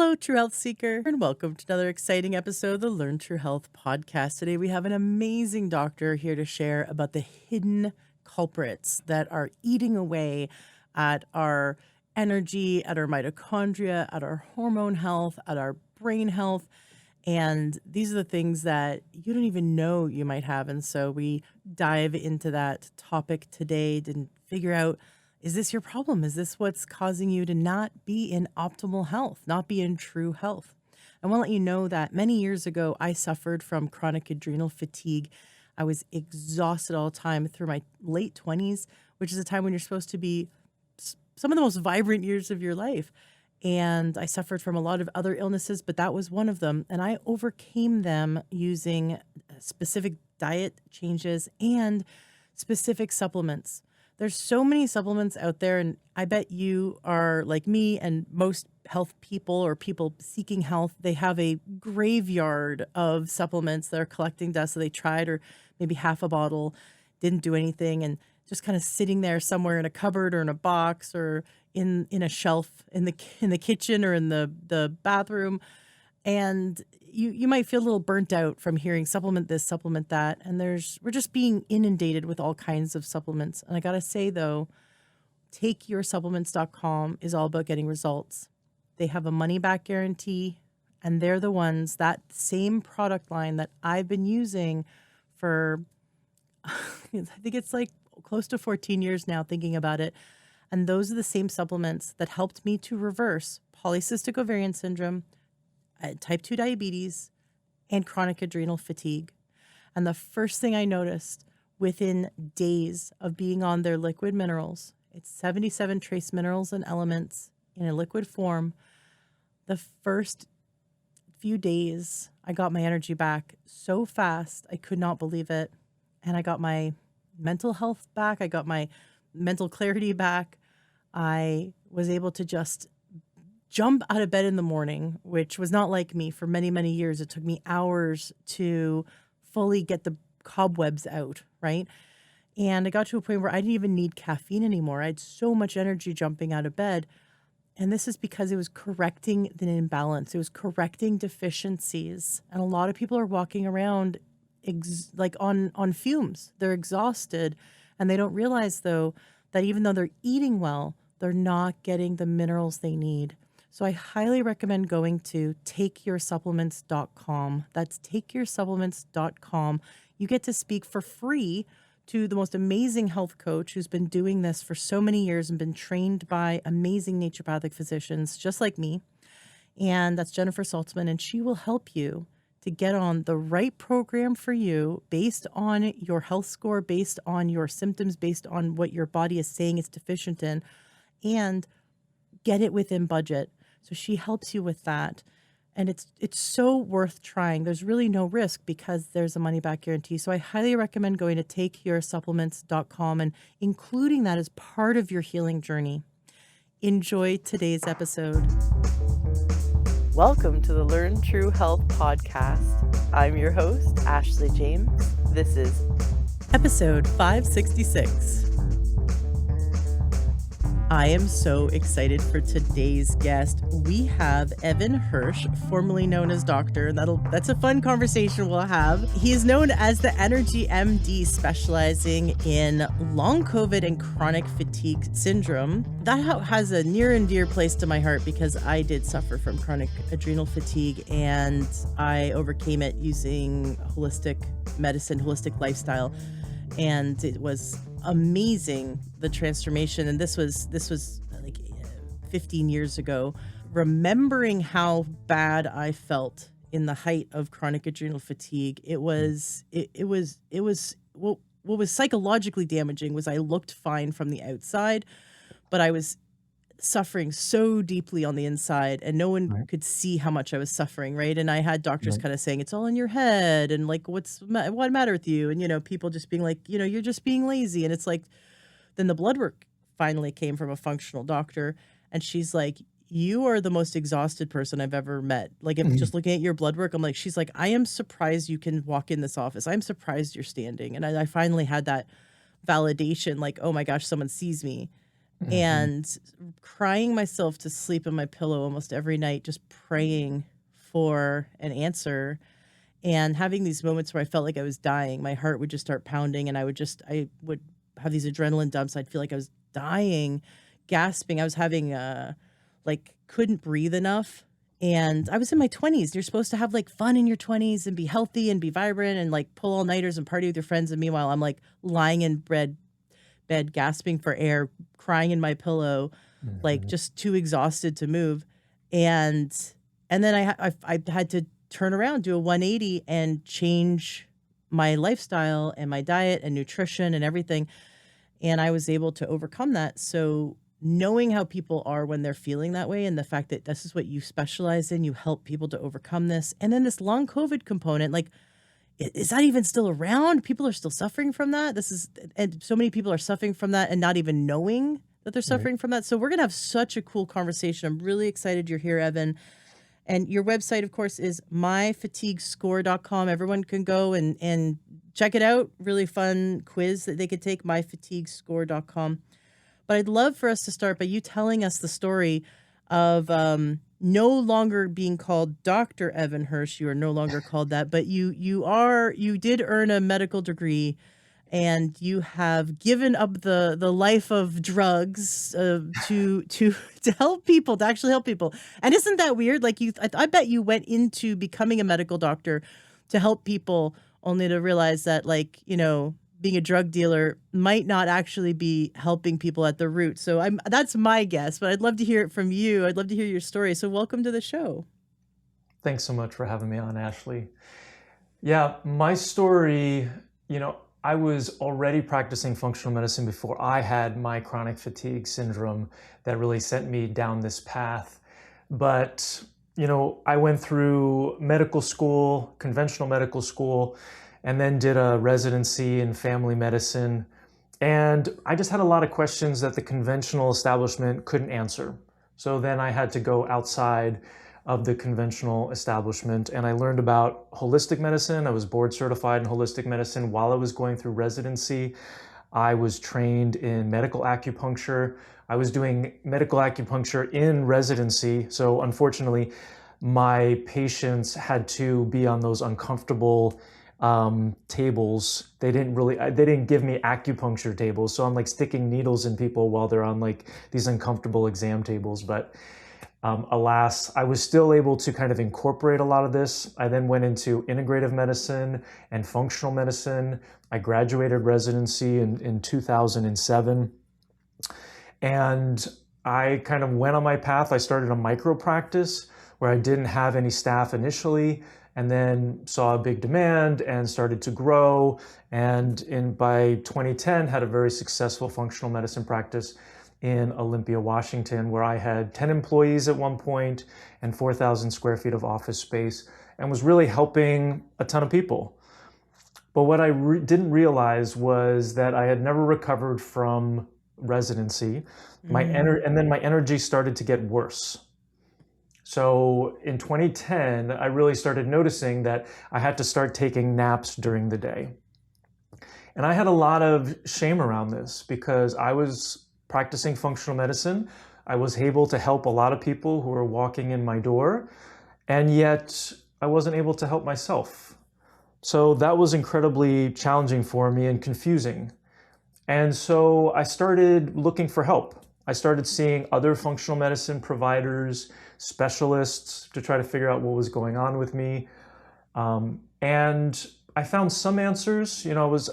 Hello, True Health Seeker, and welcome to another exciting episode of the Learn True Health podcast. Today, we have an amazing doctor here to share about the hidden culprits that are eating away at our energy, at our mitochondria, at our hormone health, at our brain health. And these are the things that you don't even know you might have. And so we dive into that topic today to figure out, is this your problem? Is this what's causing you to not be in optimal health, not be in true health? I want to let you know that many years ago, I suffered from chronic adrenal fatigue. I was exhausted all the time through my late 20s, which is a time when you're supposed to be some of the most vibrant years of your life. And I suffered from a lot of other illnesses, but that was one of them. And I overcame them using specific diet changes and specific supplements. There's so many supplements out there, and I bet you are like me and most health people or people seeking health. They have a graveyard of supplements that are collecting dust. So they tried, or maybe half a bottle, didn't do anything, and just kind of sitting there somewhere in a cupboard or in a box or in a shelf in the kitchen or in the bathroom. And you might feel a little burnt out from hearing supplement this, supplement that. And we're just being inundated with all kinds of supplements. And I got to say, though, takeyoursupplements.com is all about getting results. They have a money back guarantee, and they're the ones, that same product line that I've been using for, I think it's like close to 14 years now, thinking about it. And those are the same supplements that helped me to reverse polycystic ovarian syndrome, type 2 diabetes, and chronic adrenal fatigue. And the first thing I noticed within days of being on their liquid minerals, it's 77 trace minerals and elements in a liquid form. The first few days, I got my energy back so fast, I could not believe it. And I got my mental health back. I got my mental clarity back. I was able to just jump out of bed in the morning, which was not like me for many, many years. It took me hours to fully get the cobwebs out, right? And I got to a point where I didn't even need caffeine anymore. I had so much energy jumping out of bed. And this is because it was correcting the imbalance. It was correcting deficiencies. And a lot of people are walking around like on fumes. They're exhausted. And they don't realize, though, that even though they're eating well, they're not getting the minerals they need. So I highly recommend going to takeyoursupplements.com. That's takeyoursupplements.com. You get to speak for free to the most amazing health coach who's been doing this for so many years and been trained by amazing naturopathic physicians just like me. And that's Jennifer Saltzman, and she will help you to get on the right program for you based on your health score, based on your symptoms, based on what your body is saying it's deficient in, and get it within budget. So she helps you with that. And it's so worth trying. There's really no risk because there's a money back guarantee. So I highly recommend going to takeyoursupplements.com and including that as part of your healing journey. Enjoy today's episode. Welcome to the Learn True Health podcast. I'm your host, Ashley James. This is episode 566. I am so excited for today's guest. We have Evan Hirsch, formerly known as Doctor, and that's a fun conversation we'll have. He is known as the Energy MD, specializing in long COVID and chronic fatigue syndrome. That has a near and dear place to my heart because I did suffer from chronic adrenal fatigue, and I overcame it using holistic medicine, holistic lifestyle, and it was amazing, the transformation. And this was like 15 years ago. Remembering how bad I felt in the height of chronic adrenal fatigue, it was what was psychologically damaging was I looked fine from the outside, but I was suffering so deeply on the inside, and no one could see how much I was suffering, right? And I had doctors kind of saying, it's all in your head, and like, what matter with you? And, people just being like, you're just being lazy. And it's like, then the blood work finally came from a functional doctor, and she's like, you are the most exhausted person I've ever met. Like, if just looking at your blood work, I'm like, she's like, I am surprised you can walk in this office. I'm surprised you're standing. And I finally had that validation, like, oh my gosh, someone sees me. Hmm. and crying myself to sleep in my pillow almost every night, just praying for an answer and having these moments where I felt like I was dying. My heart would just start pounding and I would have these adrenaline dumps. I'd feel like I was dying, gasping. I was having like couldn't breathe enough. And I was in my 20s. You're supposed to have like fun in your 20s and be healthy and be vibrant and like pull all nighters and party with your friends. And meanwhile, I'm like lying in bed, gasping for air, crying in my pillow, like Hmm. just too exhausted to move. And and then I had to turn around, do a 180 and change my lifestyle and my diet and nutrition and everything. And I was able to overcome that. So knowing how people are when they're feeling that way and the fact that this is what you specialize in, you help people to overcome this. And then this long COVID component, like is that even still around? People are still suffering from that. And so many people are suffering from that and not even knowing that they're Right. suffering from that. So we're going to have such a cool conversation. I'm really excited you're here, Evan. And your website, of course, is myfatiguescore.com. Everyone can go and check it out. Really fun quiz that they could take, myfatiguescore.com. But I'd love for us to start by you telling us the story of no longer being called Dr. Evan Hirsch. You are no longer called that, but you did earn a medical degree and you have given up the life of drugs to help people, to actually help people. And isn't that weird? Like I bet you went into becoming a medical doctor to help people, only to realize that, like, being a drug dealer might not actually be helping people at the root. So that's my guess, but I'd love to hear it from you. I'd love to hear your story. So welcome to the show. Thanks so much for having me on, Ashley. Yeah, my story, I was already practicing functional medicine before I had my chronic fatigue syndrome that really sent me down this path. But, I went through medical school, conventional medical school, and then did a residency in family medicine. And I just had a lot of questions that the conventional establishment couldn't answer. So then I had to go outside of the conventional establishment and I learned about holistic medicine. I was board certified in holistic medicine while I was going through residency. I was trained in medical acupuncture. I was doing medical acupuncture in residency. So unfortunately, my patients had to be on those uncomfortable tables. They didn't give me acupuncture tables. So I'm like sticking needles in people while they're on like these uncomfortable exam tables. But alas, I was still able to kind of incorporate a lot of this. I then went into integrative medicine and functional medicine. I graduated residency in 2007. And I kind of went on my path. I started a micro practice where I didn't have any staff initially, and then saw a big demand and started to grow. And by 2010, had a very successful functional medicine practice in Olympia, Washington, where I had 10 employees at one point and 4,000 square feet of office space, and was really helping a ton of people. But what I didn't realize was that I had never recovered from residency. And then my energy started to get worse. So in 2010, I really started noticing that I had to start taking naps during the day. And I had a lot of shame around this because I was practicing functional medicine. I was able to help a lot of people who were walking in my door, and yet I wasn't able to help myself. So that was incredibly challenging for me and confusing. And so I started looking for help. I started seeing other functional medicine providers, specialists to try to figure out what was going on with me. And I found some answers.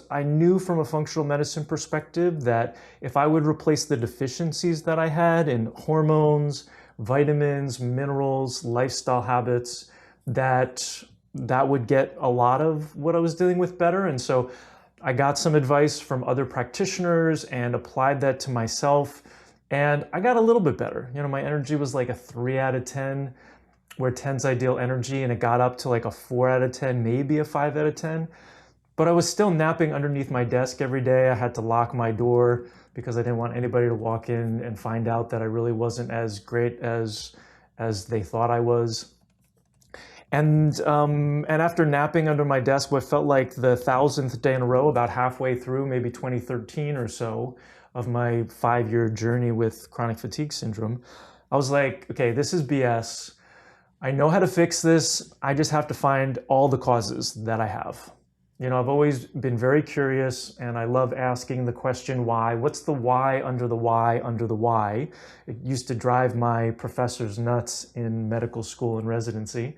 I knew from a functional medicine perspective that if I would replace the deficiencies that I had in hormones, vitamins, minerals, lifestyle habits, that would get a lot of what I was dealing with better. And so I got some advice from other practitioners and applied that to myself. And I got a little bit better. My energy was like a 3 out of 10, where 10's ideal energy, and it got up to like a 4 out of 10, maybe a 5 out of 10. But I was still napping underneath my desk every day. I had to lock my door because I didn't want anybody to walk in and find out that I really wasn't as great as they thought I was. And after napping under my desk, what felt like the 1,000th day in a row, about halfway through, maybe 2013 or so, of my 5-year journey with chronic fatigue syndrome, I was like, okay, this is BS. I know how to fix this. I just have to find all the causes that I have. I've always been very curious, and I love asking the question why. What's the why under the why under the why? It used to drive my professors nuts in medical school and residency.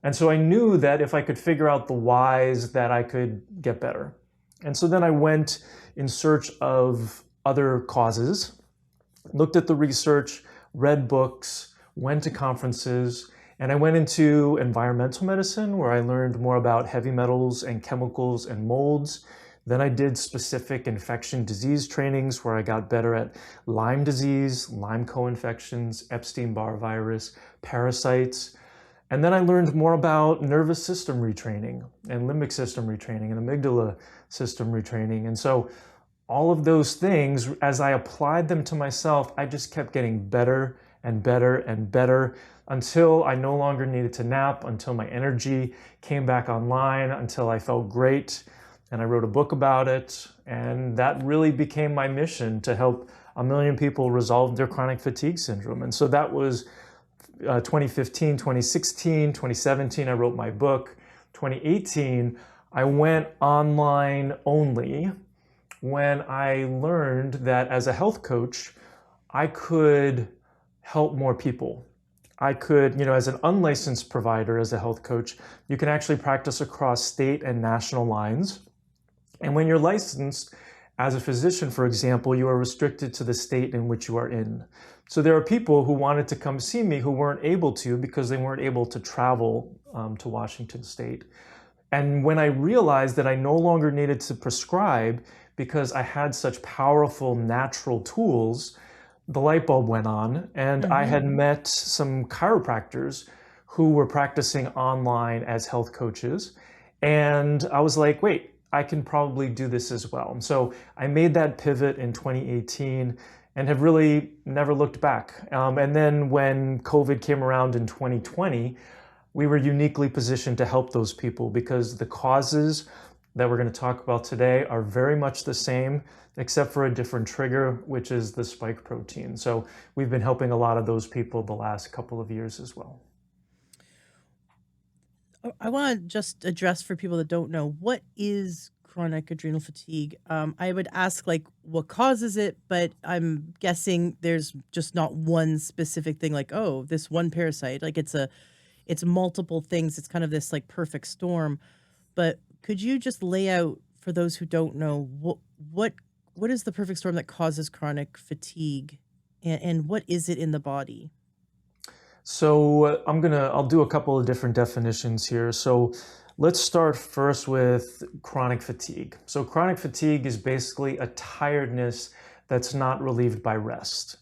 And so I knew that if I could figure out the whys, that I could get better. And so then I went in search of other causes, looked at the research, read books, went to conferences, and I went into environmental medicine, where I learned more about heavy metals and chemicals and molds. Then I did specific infection disease trainings, where I got better at Lyme disease, Lyme co-infections, Epstein-Barr virus, parasites. And then I learned more about nervous system retraining and limbic system retraining and amygdala system retraining. And so all of those things, as I applied them to myself, I just kept getting better and better and better, until I no longer needed to nap, until my energy came back online, until I felt great. And I wrote a book about it. And that really became my mission, to help 1 million people resolve their chronic fatigue syndrome. And so that was 2015, 2016, 2017, I wrote my book. 2018, I went online only when I learned that as a health coach, I could help more people. I could, as an unlicensed provider, as a health coach, you can actually practice across state and national lines. And when you're licensed as a physician, for example, you are restricted to the state in which you are in. So there are people who wanted to come see me who weren't able to, because they weren't able to travel to Washington State. And when I realized that I no longer needed to prescribe, because I had such powerful natural tools, the light bulb went on, and I had met some chiropractors who were practicing online as health coaches. And I was like, wait, I can probably do this as well. And so I made that pivot in 2018 and have really never looked back. And then when COVID came around in 2020, we were uniquely positioned to help those people, because the causes that we're going to talk about today are very much the same, except for a different trigger, which is the spike protein. So we've been helping a lot of those people the last couple of years as well. I want to just address, for people that don't know, what is chronic adrenal fatigue? I would ask, like, what causes it, but I'm guessing there's just not one specific thing, like, oh, this one parasite. Like, it's multiple things. It's kind of this like perfect storm. But could you just lay out, for those who don't know, what is the perfect storm that causes chronic fatigue, and what is it in the body? So I'll do a couple of different definitions here. So let's start first with chronic fatigue. So chronic fatigue is basically a tiredness that's not relieved by rest.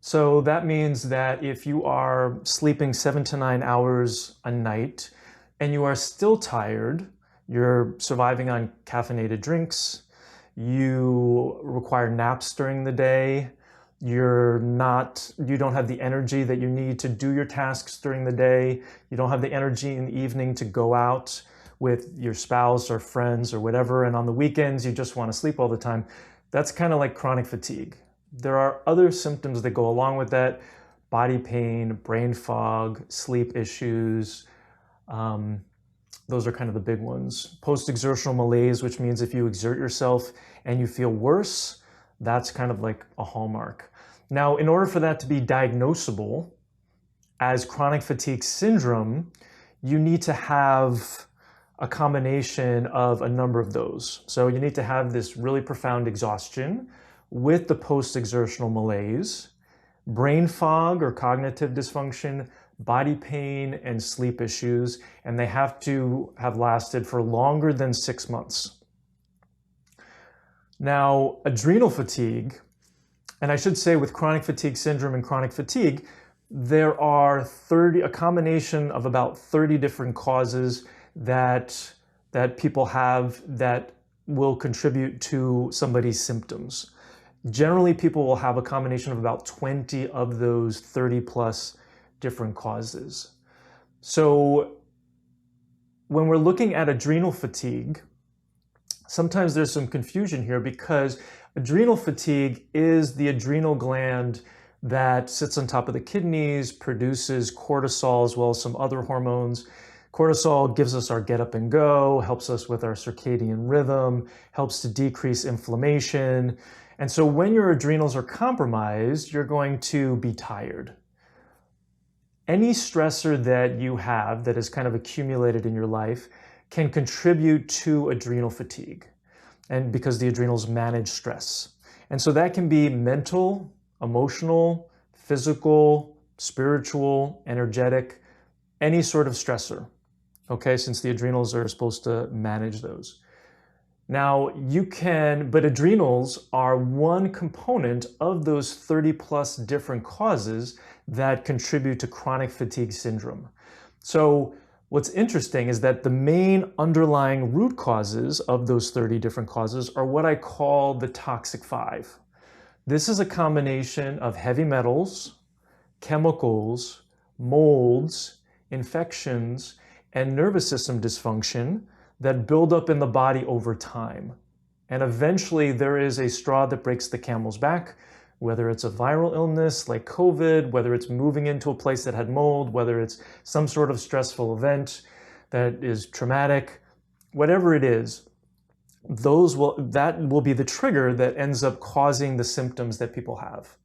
So that means that if you are sleeping 7 to 9 hours a night and you are still tired, you're surviving on caffeinated drinks, you require naps during the day, you don't have the energy that you need to do your tasks during the day, you don't have the energy in the evening to go out with your spouse or friends or whatever, and on the weekends you just want to sleep all the time. That's kind of like chronic fatigue. There are other symptoms that go along with that: body pain, brain fog, sleep issues. Those are kind of the big ones. Post-exertional malaise, which means if you exert yourself and you feel worse, that's kind of like a hallmark. Now, in order for that to be diagnosable as chronic fatigue syndrome, you need to have a combination of a number of those. So you need to have this really profound exhaustion with the post-exertional malaise, brain fog or cognitive dysfunction, body pain, and sleep issues, and they have to have lasted for longer than 6 months. Now, adrenal fatigue, and I should say with chronic fatigue syndrome and chronic fatigue, there are a combination of about 30 different causes that people have that will contribute to somebody's symptoms. Generally, people will have a combination of about 20 of those 30 plus different causes. So when we're looking at adrenal fatigue, sometimes there's some confusion here because adrenal fatigue is the adrenal gland that sits on top of the kidneys, produces cortisol as well as some other hormones. Cortisol gives us our get up and go, helps us with our circadian rhythm, helps to decrease inflammation. And so when your adrenals are compromised, you're going to be tired. Any stressor that you have that is kind of accumulated in your life can contribute to adrenal fatigue, and because the adrenals manage stress. And so that can be mental, emotional, physical, spiritual, energetic, any sort of stressor, okay, since the adrenals are supposed to manage those. Now but adrenals are one component of those 30 plus different causes that contribute to chronic fatigue syndrome. So what's interesting is that the main underlying root causes of those 30 different causes are what I call the toxic five. This is a combination of heavy metals, chemicals, molds, infections, and nervous system dysfunction that build up in the body over time. And eventually there is a straw that breaks the camel's back, whether it's a viral illness like COVID, whether it's moving into a place that had mold, whether it's some sort of stressful event that is traumatic, whatever it is, that will be the trigger that ends up causing the symptoms that people have.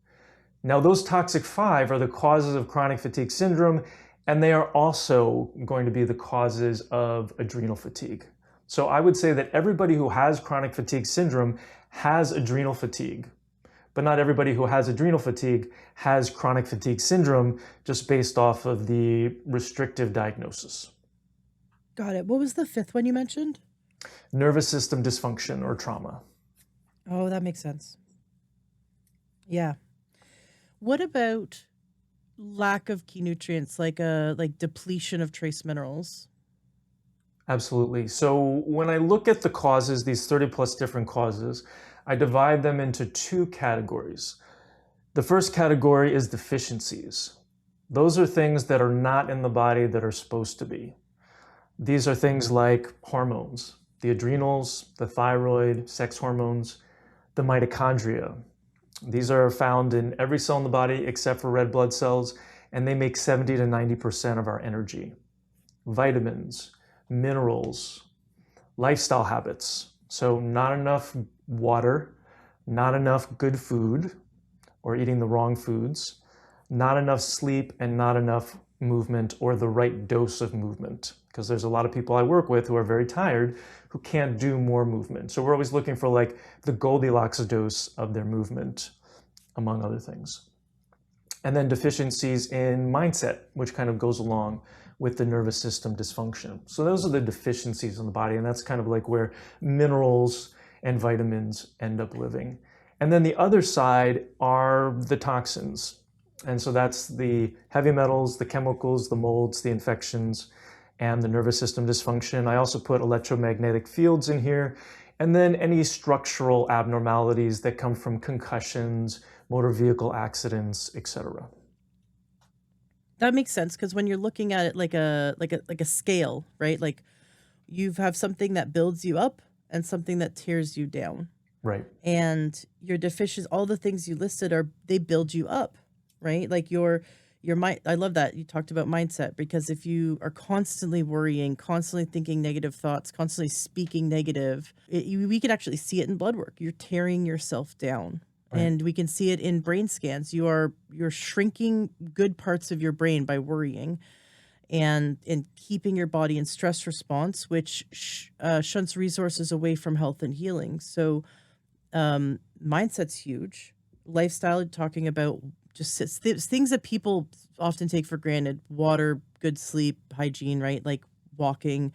Now, those toxic five are the causes of chronic fatigue syndrome, and they are also going to be the causes of adrenal fatigue. So I would say that everybody who has chronic fatigue syndrome has adrenal fatigue, but not everybody who has adrenal fatigue has chronic fatigue syndrome, just based off of the restrictive diagnosis. Got it. What was the fifth one you mentioned? Nervous system dysfunction or trauma. Oh, that makes sense. Yeah. What about lack of key nutrients, like depletion of trace minerals? Absolutely. So when I look at the causes, these 30 plus different causes, I divide them into two categories. The first category is deficiencies. Those are things that are not in the body that are supposed to be. These are things like hormones, the adrenals, the thyroid, sex hormones, the mitochondria. These are found in every cell in the body except for red blood cells, and they make 70 to 90% of our energy. Vitamins, minerals, lifestyle habits. So not enough water, not enough good food, or eating the wrong foods, not enough sleep, and not enough movement or the right dose of movement. Because there's a lot of people I work with who are very tired who can't do more movement. So we're always looking for like the Goldilocks dose of their movement, among other things. And then deficiencies in mindset, which kind of goes along with the nervous system dysfunction. So those are the deficiencies in the body, and that's kind of like where minerals and vitamins end up living. And then the other side are the toxins. And so that's the heavy metals, the chemicals, the molds, the infections, and the nervous system dysfunction. I also put electromagnetic fields in here, and then any structural abnormalities that come from concussions, motor vehicle accidents, etc. That makes sense, because when you're looking at it like a scale, right? Like you have something that builds you up and something that tears you down. Right. And your deficiencies, all the things you listed they build you up, right? Like your mind. I love that you talked about mindset, because if you are constantly worrying, constantly thinking negative thoughts, constantly speaking negative, we can actually see it in blood work. You're tearing yourself down. Right. And we can see it in brain scans. You're shrinking good parts of your brain by worrying, and keeping your body in stress response, which shunts resources away from health and healing. So mindset's huge. Lifestyle, talking about just things that people often take for granted: water, good sleep, hygiene, right? Like walking,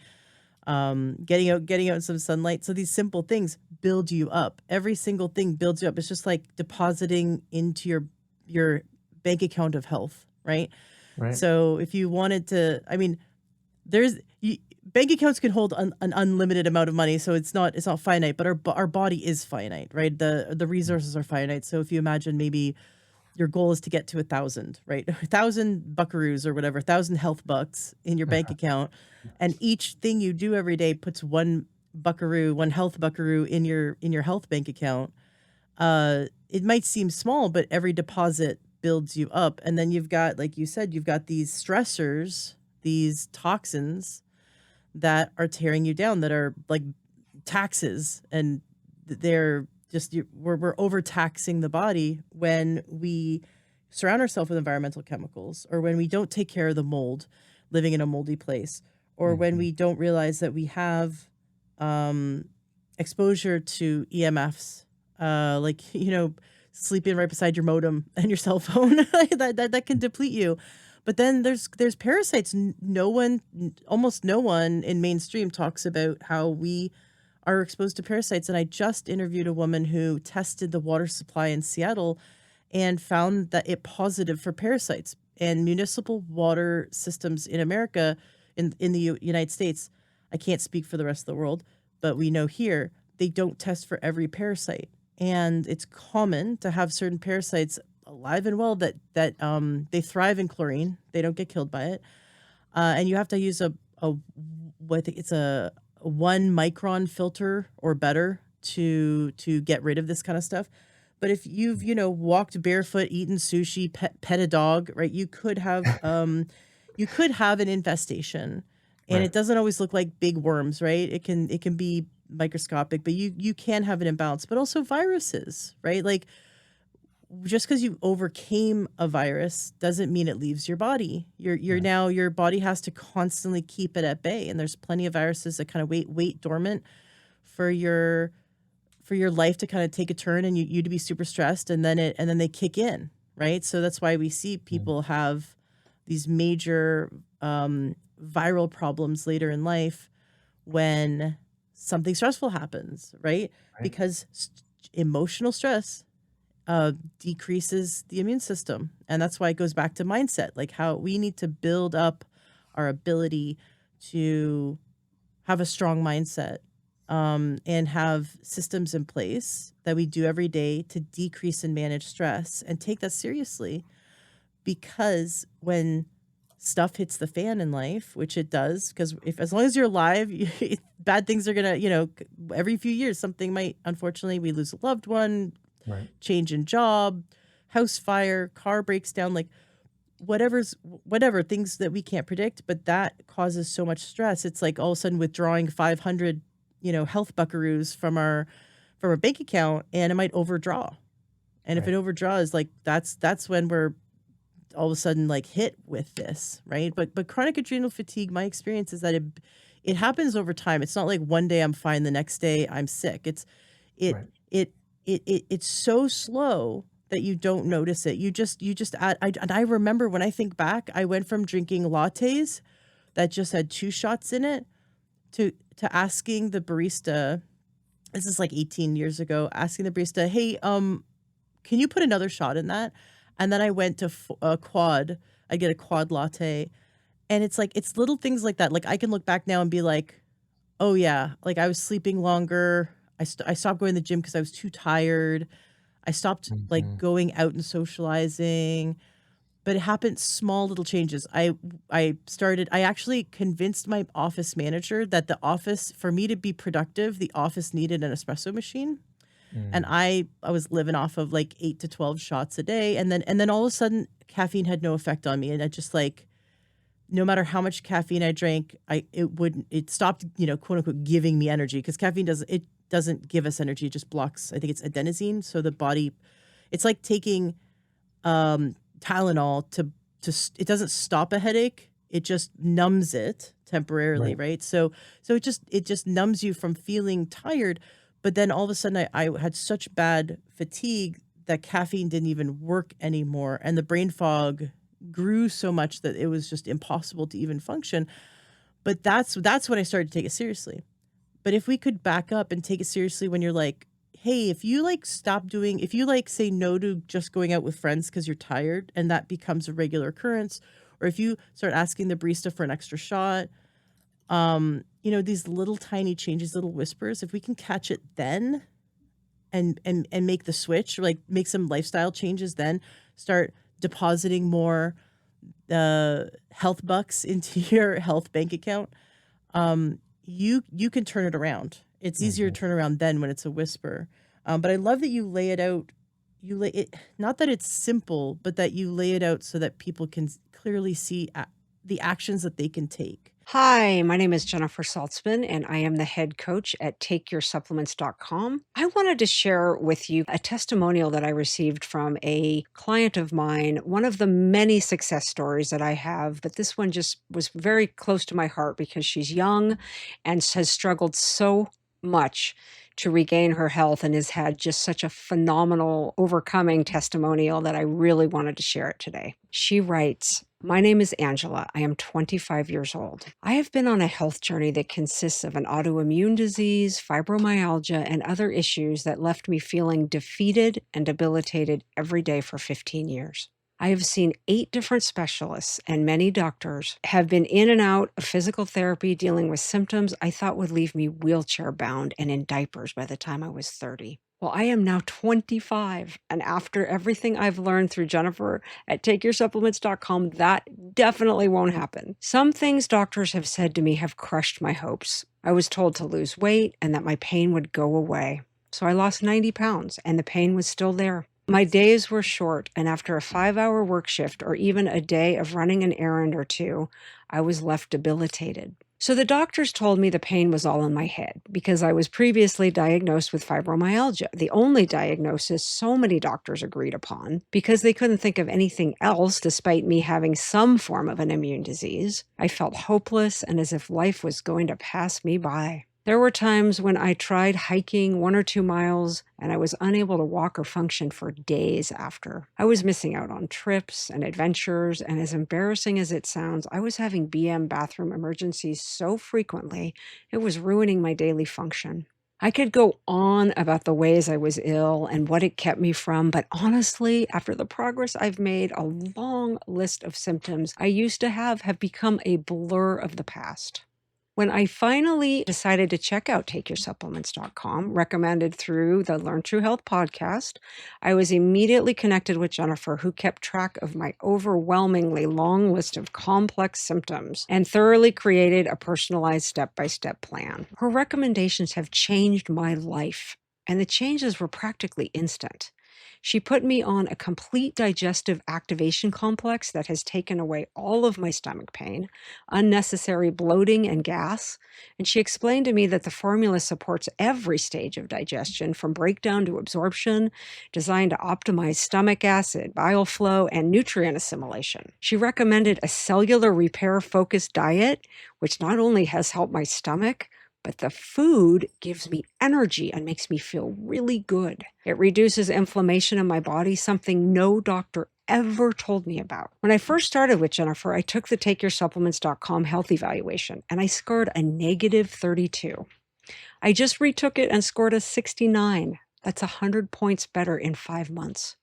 getting out in some sunlight. So these simple things build you up. Every single thing builds you up. It's just like depositing into your bank account of health, right? Right. So if you wanted to, I mean, bank accounts can hold an unlimited amount of money, so it's not finite. But our body is finite, right? The resources are finite. So if you imagine maybe your goal is to get to 1,000, right? 1,000 buckaroos or whatever, 1,000 health bucks in your bank account, and each thing you do every day puts one buckaroo, one health buckaroo in your health bank account, it might seem small, but every deposit builds you up. And then you've got, like you said, you've got these stressors, these toxins that are tearing you down, that are like taxes, and they're just we're overtaxing the body when we surround ourselves with environmental chemicals, or when we don't take care of the mold living in a moldy place, or when Mhm. we don't realize that we have um, exposure to EMFs, like sleeping right beside your modem and your cell phone, that can deplete you. But then there's parasites. Almost no one in mainstream talks about how we are exposed to parasites. And I just interviewed a woman who tested the water supply in Seattle and found that it positive for parasites. And municipal water systems in America, in the United States, I can't speak for the rest of the world, but we know here they don't test for every parasite. And it's common to have certain parasites alive and well that they thrive in chlorine. They don't get killed by it. And you have to use a what I think it's a 1 micron filter or better to get rid of this kind of stuff. But if you've, walked barefoot, eaten sushi, pet a dog, right? You could have an infestation. And Right. it doesn't always look like big worms, right? It can be microscopic, but you can have an imbalance. But also viruses, right? Like, just because you overcame a virus doesn't mean it leaves your body. You're Right. now, your body has to constantly keep it at bay. And there's plenty of viruses that kind of wait dormant for your life to kind of take a turn, and you to be super stressed, and then they kick in, right? So that's why we see Mm. people have these major viral problems later in life when something stressful happens, right? Right. Because emotional stress decreases the immune system. And that's why it goes back to mindset, like how we need to build up our ability to have a strong mindset, and have systems in place that we do every day to decrease and manage stress, and take that seriously. Because when stuff hits the fan in life, which it does, because if as long as you're alive, bad things are gonna, every few years something might, unfortunately, we lose a loved one, Right. change in job, house fire, car breaks down, like whatever things that we can't predict, but that causes so much stress. It's like all of a sudden withdrawing 500, health buckaroos from our bank account, and it might overdraw. And if it Right. overdraws, like that's when we're all of a sudden like hit with this, right? But chronic adrenal fatigue, my experience is that it happens over time. It's not like one day I'm fine, the next day I'm sick. It Right. it's so slow that you don't notice it. You just add. And I remember when I think back, I went from drinking lattes that just had 2 shots in it to asking the barista. This is like 18 years ago. Asking the barista, "Hey, can you put another shot in that?" And then I went to a quad. I get a quad latte, and it's like it's little things like that. Like I can look back now and be like, "Oh yeah, like I was sleeping longer. I stopped going to the gym because I was too tired. I stopped like Mhm. going out and socializing." But it happened, small little changes. I actually convinced my office manager that the office, for me to be productive, the office needed an espresso machine. And Mm. I was living off of like 8 to 12 shots a day, and then all of a sudden caffeine had no effect on me, and I just like, no matter how much caffeine I drank, it stopped, quote unquote giving me energy, because caffeine doesn't give us energy, it just blocks, I think it's adenosine, so the body, it's like taking Tylenol it doesn't stop a headache, it just numbs it temporarily, Right. right? So it just numbs you from feeling tired, but then all of a sudden I had such bad fatigue that caffeine didn't even work anymore, and the brain fog grew so much that it was just impossible to even function. But that's when I started to take it seriously. But if we could back up and take it seriously when you're like, hey, if you like say no to just going out with friends because you're tired, and that becomes a regular occurrence, or if you start asking the barista for an extra shot, these little tiny changes, little whispers, if we can catch it then, and make the switch, or like make some lifestyle changes, then start depositing more health bucks into your health bank account, you can turn it around. It's easier Mhm. to turn around then when it's a whisper. But I love that you lay it out. You lay it, not that it's simple, but that you lay it out so that people can clearly see the actions that they can take. Hi, my name is Jennifer Saltzman, and I am the head coach at takeyoursupplements.com. I wanted to share with you a testimonial that I received from a client of mine, one of the many success stories that I have, but this one just was very close to my heart because she's young and has struggled so much to regain her health and has had just such a phenomenal overcoming testimonial that I really wanted to share it today. She writes, "My name is Angela. I am 25 years old. I have been on a health journey that consists of an autoimmune disease, fibromyalgia, and other issues that left me feeling defeated and debilitated every day for 15 years. I have seen 8 different specialists, and many doctors have been in and out of physical therapy dealing with symptoms I thought would leave me wheelchair bound and in diapers by the time I was 30. Well, I am now 25, and after everything I've learned through Jennifer at takeyoursupplements.com, that definitely won't happen. Some things doctors have said to me have crushed my hopes. I was told to lose weight and that my pain would go away. So I lost 90 pounds, and the pain was still there. My days were short, and after a 5-hour work shift or even a day of running an errand or two, I was left debilitated. So the doctors told me the pain was all in my head because I was previously diagnosed with fibromyalgia, the only diagnosis so many doctors agreed upon because they couldn't think of anything else despite me having some form of an immune disease. I felt hopeless and as if life was going to pass me by. There were times when I tried hiking 1 or 2 miles and I was unable to walk or function for days after. I was missing out on trips and adventures, and as embarrassing as it sounds, I was having BM bathroom emergencies so frequently, it was ruining my daily function. I could go on about the ways I was ill and what it kept me from, but honestly, after the progress I've made, a long list of symptoms I used to have become a blur of the past. When I finally decided to check out takeyoursupplements.com, recommended through the Learn True Health podcast, I was immediately connected with Jennifer, who kept track of my overwhelmingly long list of complex symptoms and thoroughly created a personalized step-by-step plan. Her recommendations have changed my life, and the changes were practically instant. She put me on a complete digestive activation complex that has taken away all of my stomach pain, unnecessary bloating and gas, and she explained to me that the formula supports every stage of digestion from breakdown to absorption, designed to optimize stomach acid, bile flow, and nutrient assimilation. She recommended a cellular repair-focused diet, which not only has helped my stomach, but the food gives me energy and makes me feel really good. It reduces inflammation in my body, something no doctor ever told me about. When I first started with Jennifer, I took the takeyoursupplements.com health evaluation and I scored a negative 32. I just retook it and scored a 69. That's 100 points better in 5 months.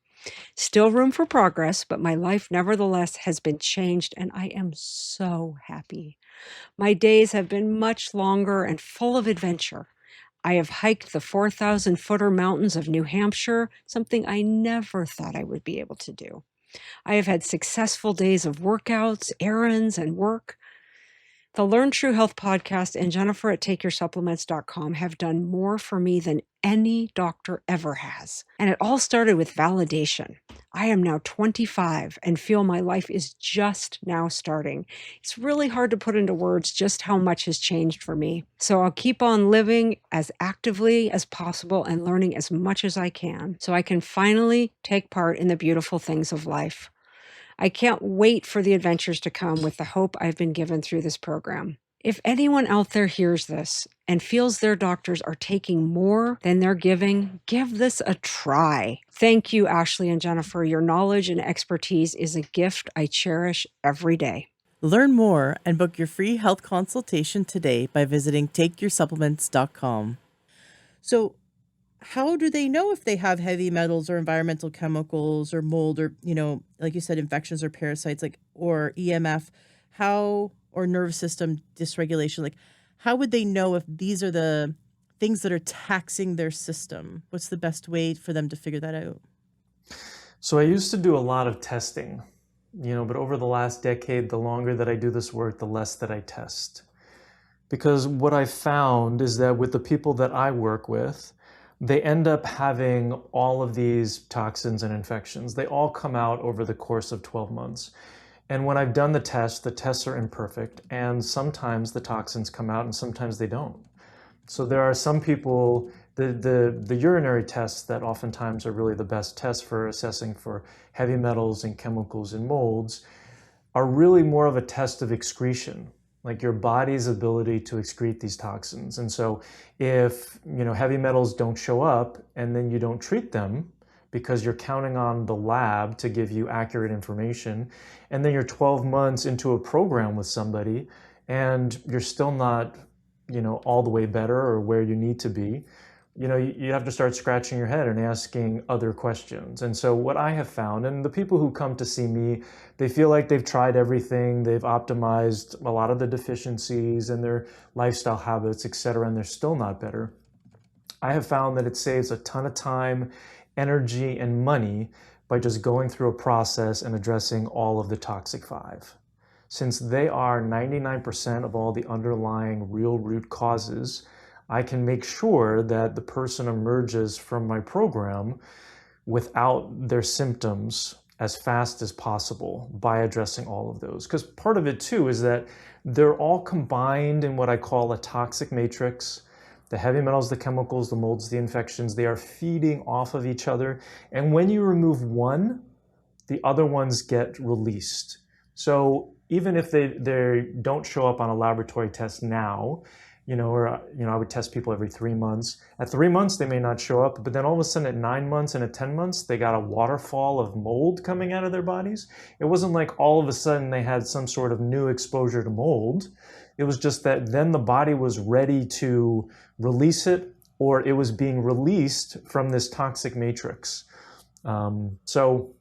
Still room for progress, but my life nevertheless has been changed and I am so happy. My days have been much longer and full of adventure. I have hiked the 4,000-footer mountains of New Hampshire, something I never thought I would be able to do. I have had successful days of workouts, errands, and work. The Learn True Health podcast and Jennifer at takeyoursupplements.com have done more for me than any doctor ever has. And it all started with validation. I am now 25 and feel my life is just now starting. It's really hard to put into words just how much has changed for me. So I'll keep on living as actively as possible and learning as much as I can so I can finally take part in the beautiful things of life. I can't wait for the adventures to come with the hope I've been given through this program. If anyone out there hears this and feels their doctors are taking more than they're giving, give this a try. Thank you, Ashley and Jennifer. Your knowledge and expertise is a gift I cherish every day. Learn more and book your free health consultation today by visiting takeyoursupplements.com. So, how do they know if they have heavy metals or environmental chemicals or mold or, like you said, infections or parasites, like, or EMF, or nervous system dysregulation? Like, how would they know if these are the things that are taxing their system? What's the best way for them to figure that out? So I used to do a lot of testing, but over the last decade, the longer that I do this work, the less that I test. Because what I found is that with the people that I work with, they end up having all of these toxins and infections. They all come out over the course of 12 months. And when I've done the tests are imperfect, and sometimes the toxins come out and sometimes they don't. So there are some people, the urinary tests that oftentimes are really the best tests for assessing for heavy metals and chemicals and molds are really more of a test of excretion, like your body's ability to excrete these toxins. And so if, heavy metals don't show up and then you don't treat them because you're counting on the lab to give you accurate information, and then you're 12 months into a program with somebody and you're still not, all the way better or where you need to be, you have to start scratching your head and asking other questions. And so what I have found, and the people who come to see me, they feel like they've tried everything, they've optimized a lot of the deficiencies and their lifestyle habits, etc., and they're still not better. I have found that it saves a ton of time, energy, and money by just going through a process and addressing all of the toxic 5. Since they are 99% of all the underlying real root causes, I can make sure that the person emerges from my program without their symptoms as fast as possible by addressing all of those. Because part of it too is that they're all combined in what I call a toxic matrix. The heavy metals, the chemicals, the molds, the infections, they are feeding off of each other. And when you remove one, the other ones get released. So even if they don't show up on a laboratory test now, I would test people every 3 months. At 3 months, they may not show up, but then all of a sudden at 9 months and at 10 months, they got a waterfall of mold coming out of their bodies. It wasn't like all of a sudden they had some sort of new exposure to mold. It was just that then the body was ready to release it, or it was being released from this toxic matrix. So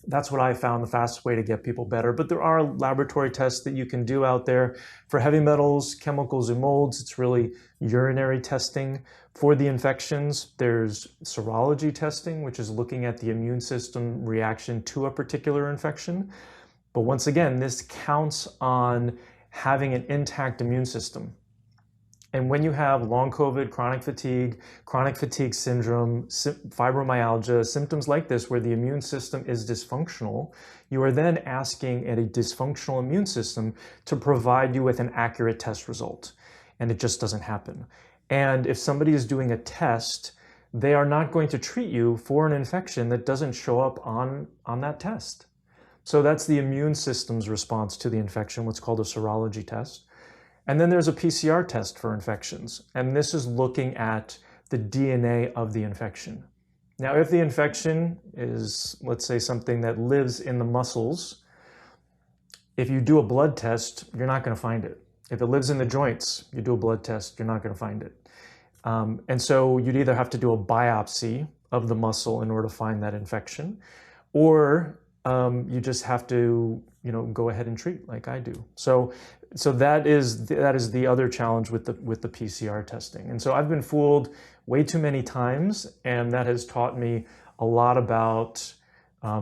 that's what I found the fastest way to get people better. But there are laboratory tests that you can do out there for heavy metals, chemicals, and molds. It's really urinary testing. For the infections, there's serology testing, which is looking at the immune system reaction to a particular infection. But once again, this counts on having an intact immune system. And when you have long COVID, chronic fatigue syndrome, fibromyalgia, symptoms like this where the immune system is dysfunctional, you are then asking a dysfunctional immune system to provide you with an accurate test result. And it just doesn't happen. And if somebody is doing a test, they are not going to treat you for an infection that doesn't show up on that test. So that's the immune system's response to the infection, what's called a serology test. And then there's a PCR test for infections, and this is looking at the DNA of the infection. Now, if the infection is, let's say, something that lives in the muscles, if you do a blood test, you're not going to find it. If it lives in the joints, you do a blood test, you're not going to find it. And so you'd either have to do a biopsy of the muscle in order to find that infection, or you just have to, go ahead and treat like I do. So that is the other challenge with the PCR testing. And so I've been fooled way too many times, and that has taught me a lot about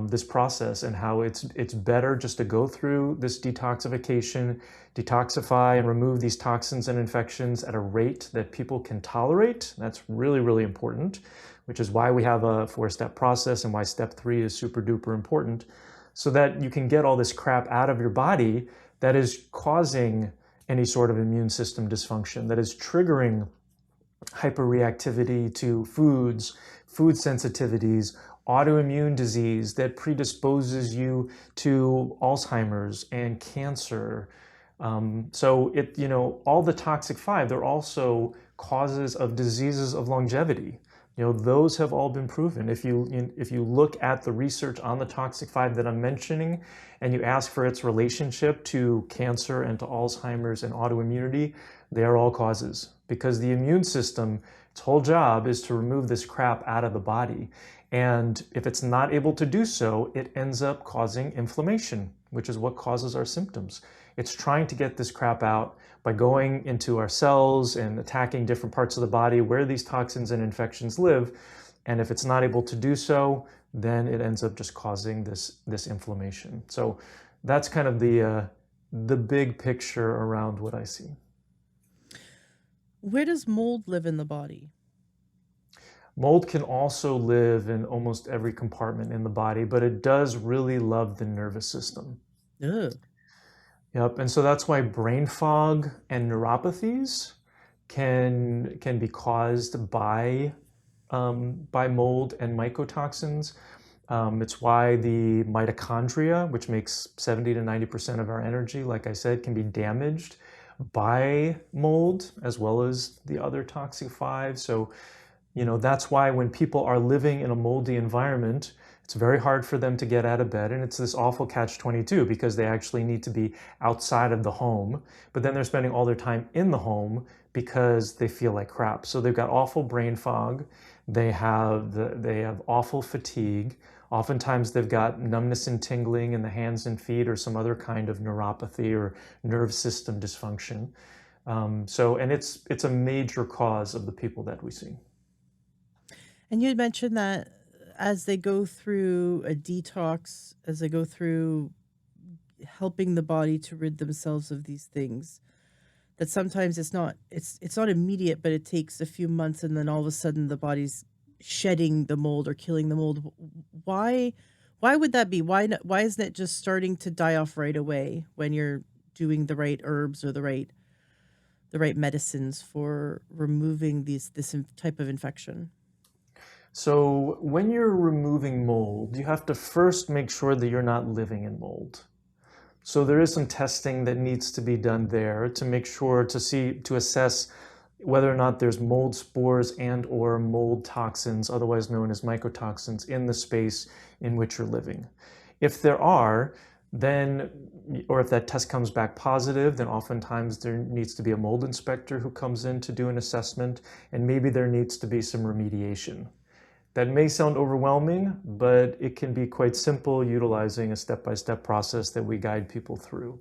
this process and how it's better just to go through this detoxify and remove these toxins and infections at a rate that people can tolerate. That's really, really important, which is why we have a 4-step process and why step 3 is super duper important, so that you can get all this crap out of your body that is causing any sort of immune system dysfunction, that is triggering hyperreactivity to foods, food sensitivities, autoimmune disease that predisposes you to Alzheimer's and cancer. So all the toxic 5, they're also causes of diseases of longevity. Those have all been proven. If you look at the research on the toxic 5 that I'm mentioning, and you ask for its relationship to cancer and to Alzheimer's and autoimmunity, they are all causes. Because the immune system, its whole job is to remove this crap out of the body. And if it's not able to do so, it ends up causing inflammation, which is what causes our symptoms. It's trying to get this crap out by going into our cells and attacking different parts of the body where these toxins and infections live. And if it's not able to do so, then it ends up just causing this inflammation. So that's kind of the big picture around what I see. Where does mold live in the body? Mold can also live in almost every compartment in the body, but it does really love the nervous system. Ugh. Yep, and so that's why brain fog and neuropathies can be caused by mold and mycotoxins. It's why the mitochondria, which makes 70 to 90% of our energy, like I said, can be damaged by mold as well as the other toxic five. So, that's why when people are living in a moldy environment, it's very hard for them to get out of bed. And it's this awful catch-22 because they actually need to be outside of the home, but then they're spending all their time in the home because they feel like crap. So they've got awful brain fog. They have awful fatigue. Oftentimes they've got numbness and tingling in the hands and feet or some other kind of neuropathy or nerve system dysfunction. And it's a major cause of the people that we see. And you had mentioned that as they go through a detox, as they go through helping the body to rid themselves of these things, that sometimes it's not immediate, but it takes a few months, and then all of a sudden the body's shedding the mold or killing the mold. Why why would that be? Why isn't it just starting to die off right away when you're doing the right herbs or the right medicines for removing type of infection? So when you're removing mold, you have to first make sure that you're not living in mold. So there is some testing that needs to be done there to make sure to assess whether or not there's mold spores and or mold toxins, otherwise known as mycotoxins, in the space in which you're living. If there are, then, or if that test comes back positive, then oftentimes there needs to be a mold inspector who comes in to do an assessment, and maybe there needs to be some remediation. That may sound overwhelming, but it can be quite simple utilizing a step-by-step process that we guide people through.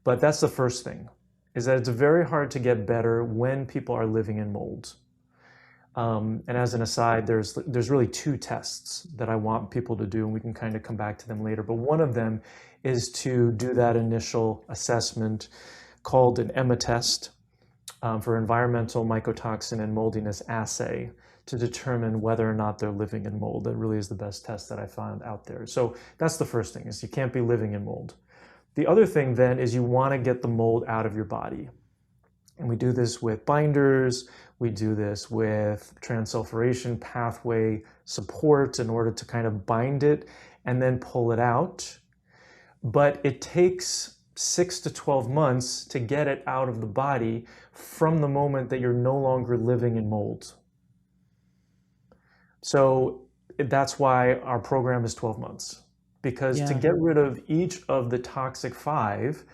But that's the first thing, is that it's very hard to get better when people are living in mold. And as an aside, there's really two tests that I want people to do, and we can kind of come back to them later. But one of them is to do that initial assessment called an EMA test for environmental mycotoxin and moldiness assay, to determine whether or not they're living in mold. That really is the best test that I found out there. So that's the first thing, is you can't be living in mold. The other thing then is you want to get the mold out of your body. And we do this with binders, we do this with transsulfuration pathway support in order to kind of bind it and then pull it out. But it takes 6 to 12 months to get it out of the body from the moment that you're no longer living in mold. So that's why our program is 12 months, because to Yeah. get rid of each of the toxic five,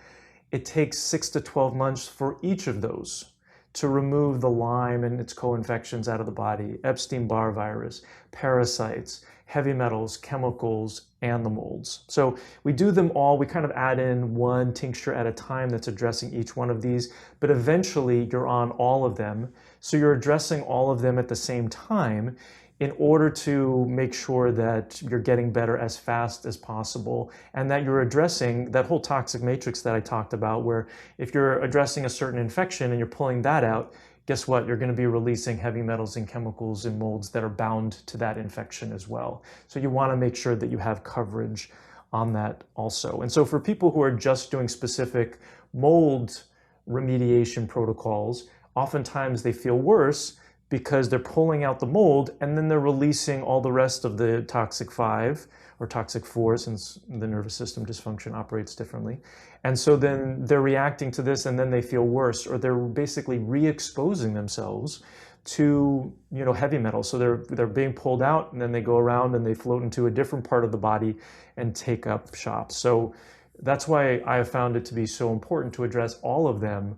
it takes 6 to 12 months for each of those to remove the Lyme and its co-infections out of the body, Epstein-Barr virus, parasites, heavy metals, chemicals, and the molds. So we do them all. We kind of add in one tincture at a time that's addressing each one of these, but eventually you're on all of them. So you're addressing all of them at the same time in order to make sure that you're getting better as fast as possible, and that you're addressing that whole toxic matrix that I talked about, where if you're addressing a certain infection and you're pulling that out, guess what? You're going to be releasing heavy metals and chemicals and molds that are bound to that infection as well. So you want to make sure that you have coverage on that also. And so for people who are just doing specific mold remediation protocols, oftentimes they feel worse because they're pulling out the mold and then they're releasing all the rest of the toxic five or toxic four, since the nervous system dysfunction operates differently. And so then they're reacting to this and then they feel worse, or they're basically re-exposing themselves to heavy metals. So they're being pulled out and then they go around and they float into a different part of the body and take up shop. So that's why I have found it to be so important to address all of them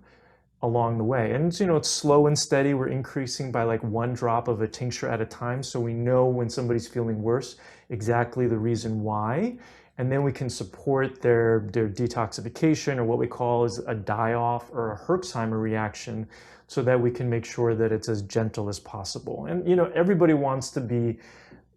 along the way. And it's slow and steady. We're increasing by like one drop of a tincture at a time, so we know when somebody's feeling worse exactly the reason why, and then we can support their detoxification, or what we call is a die-off or a Herxheimer reaction, so that we can make sure that it's as gentle as possible. And everybody wants to be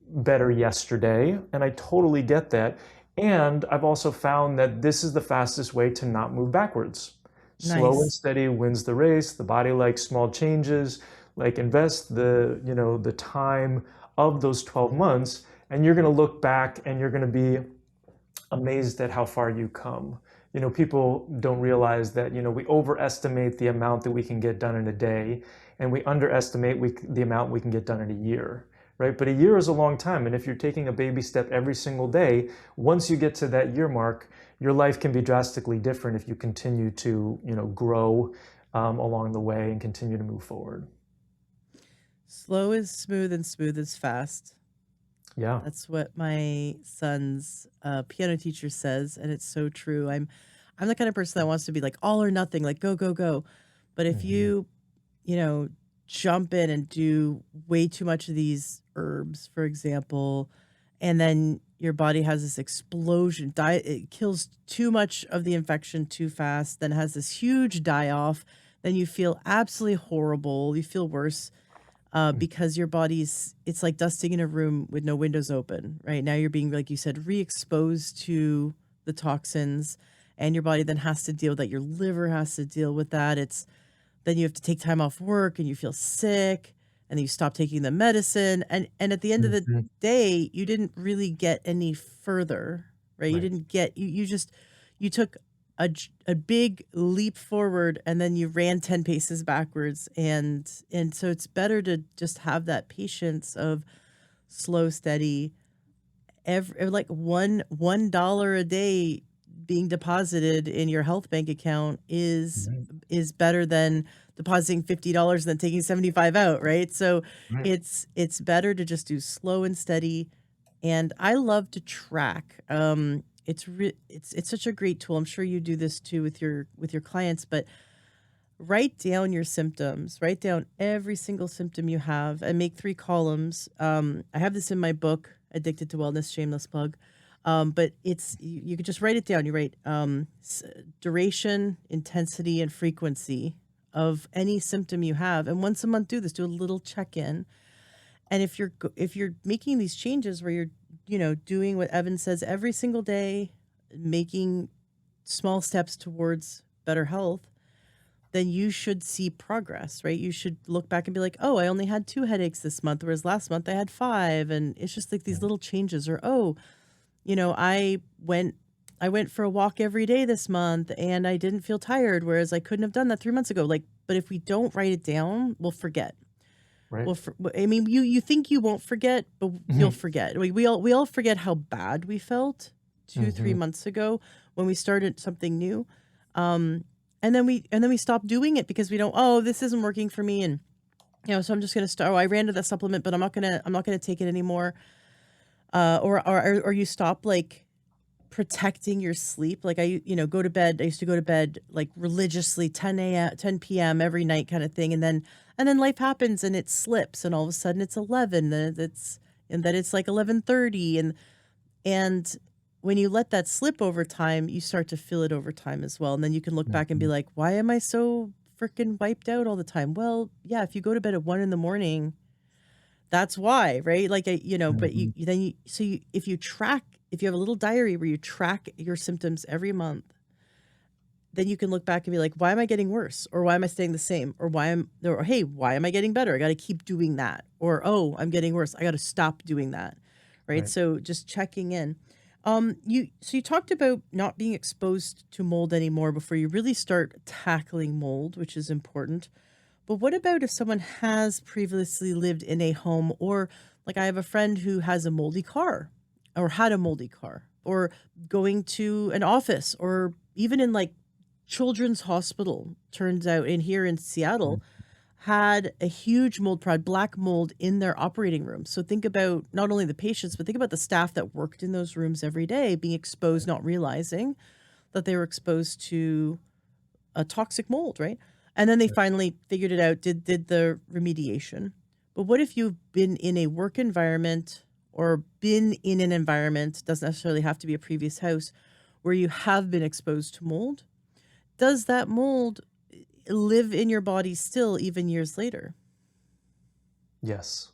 better yesterday, and I totally get that. And I've also found that this is the fastest way to not move backwards. Slow and Nice. steady wins the race. The body likes small changes. Like invest the time of those 12 months, and you're going to look back and you're going to be amazed at how far you come. People don't realize that, we overestimate the amount that we can get done in a day, and we underestimate the amount we can get done in a year, right? But a year is a long time. And if you're taking a baby step every single day, once you get to that year mark, your life can be drastically different if you continue to, grow along the way and continue to move forward. Slow is smooth and smooth is fast. Yeah. That's what my son's piano teacher says, and it's so true. I'm the kind of person that wants to be like all or nothing, like go go go. But if Hmm. you know, jump in and do way too much of these herbs, for example, and then your body has this explosion, it kills too much of the infection too fast, then has this huge die off, then you feel absolutely horrible. You feel worse because your body's it's like dusting in a room with no windows open. Right now, you're being like you said, re-exposed to the toxins, and your body then has to deal with that. Your liver has to deal with that. It's then you have to take time off work, and you feel sick, and then you stop taking the medicine, and at the end of the Hmm. day, you didn't really get any further, right? You Right. didn't get you just you took a big leap forward, and then you ran 10 paces backwards, and so it's better to just have that patience of slow, steady, like $1 a day being deposited in your health bank account Mhm. is better than depositing $50 and then taking 75 out, right? So Right. it's better to just do slow and steady. And I love to track. It's such a great tool. I'm sure you do this too with your clients, but write down your symptoms. Write down every single symptom you have and make 3 columns. I have this in my book, Addicted to Wellness, shameless plug. But you could just write it down. You write duration, intensity, and frequency of any symptom you have, and once a month do this. Do a little check in, and if you're making these changes where you're doing what Evan says every single day, making small steps towards better health, then you should see progress, right? You should look back and be like, oh, I only had 2 headaches this month, whereas last month I had 5. And it's just like these Yeah. little changes. Or, oh, I went for a walk every day this month and I didn't feel tired, whereas I couldn't have done that 3 months ago. Like, but if we don't write it down, we'll forget. Right. Well, I mean, you think you won't forget, but you'll Hmm. forget. We all forget how bad we felt 2 3 Hmm. months ago when we started something new, um, and then we stop doing it because we don't. Oh, this isn't working for me, and so I'm just gonna start. Oh, I ran to that supplement, but I'm not gonna take it anymore. Or you stop like protecting your sleep. Like go to bed. I used to go to bed like religiously 10 a.m., 10 p.m. every night kind of thing. And then life happens and it slips and all of a sudden it's 11, and then it's like 11:30, and when you let that slip over time, you start to feel it over time as well. And then you can look back and be Hmm. like, why am I so freaking wiped out all the time? Well, yeah, if you go to bed at 1 in the morning, that's why, right? Like, but Hmm. if you have a little diary where you track your symptoms every month, then you can look back and be like, why am I getting worse? Or why am I staying the same? Or hey, why am I getting better? I got to keep doing that. Or, oh, I'm getting worse. I got to stop doing that. Right. Right. So just checking in. You talked about not being exposed to mold anymore before you really start tackling mold, which is important. But what about if someone has previously lived in a home, or like I have a friend who has a moldy car or had a moldy car, or going to an office, or even in like children's hospital, turns out in here in Seattle, had a huge mold prod, black mold in their operating room. So think about not only the patients, but think about the staff that worked in those rooms every day being exposed, not realizing that they were exposed to a toxic mold, right? And then they finally figured it out, did the remediation. But what if you've been in a work environment or been in an environment, doesn't necessarily have to be a previous house, where you have been exposed to mold? Does that mold live in your body still even years later? Yes.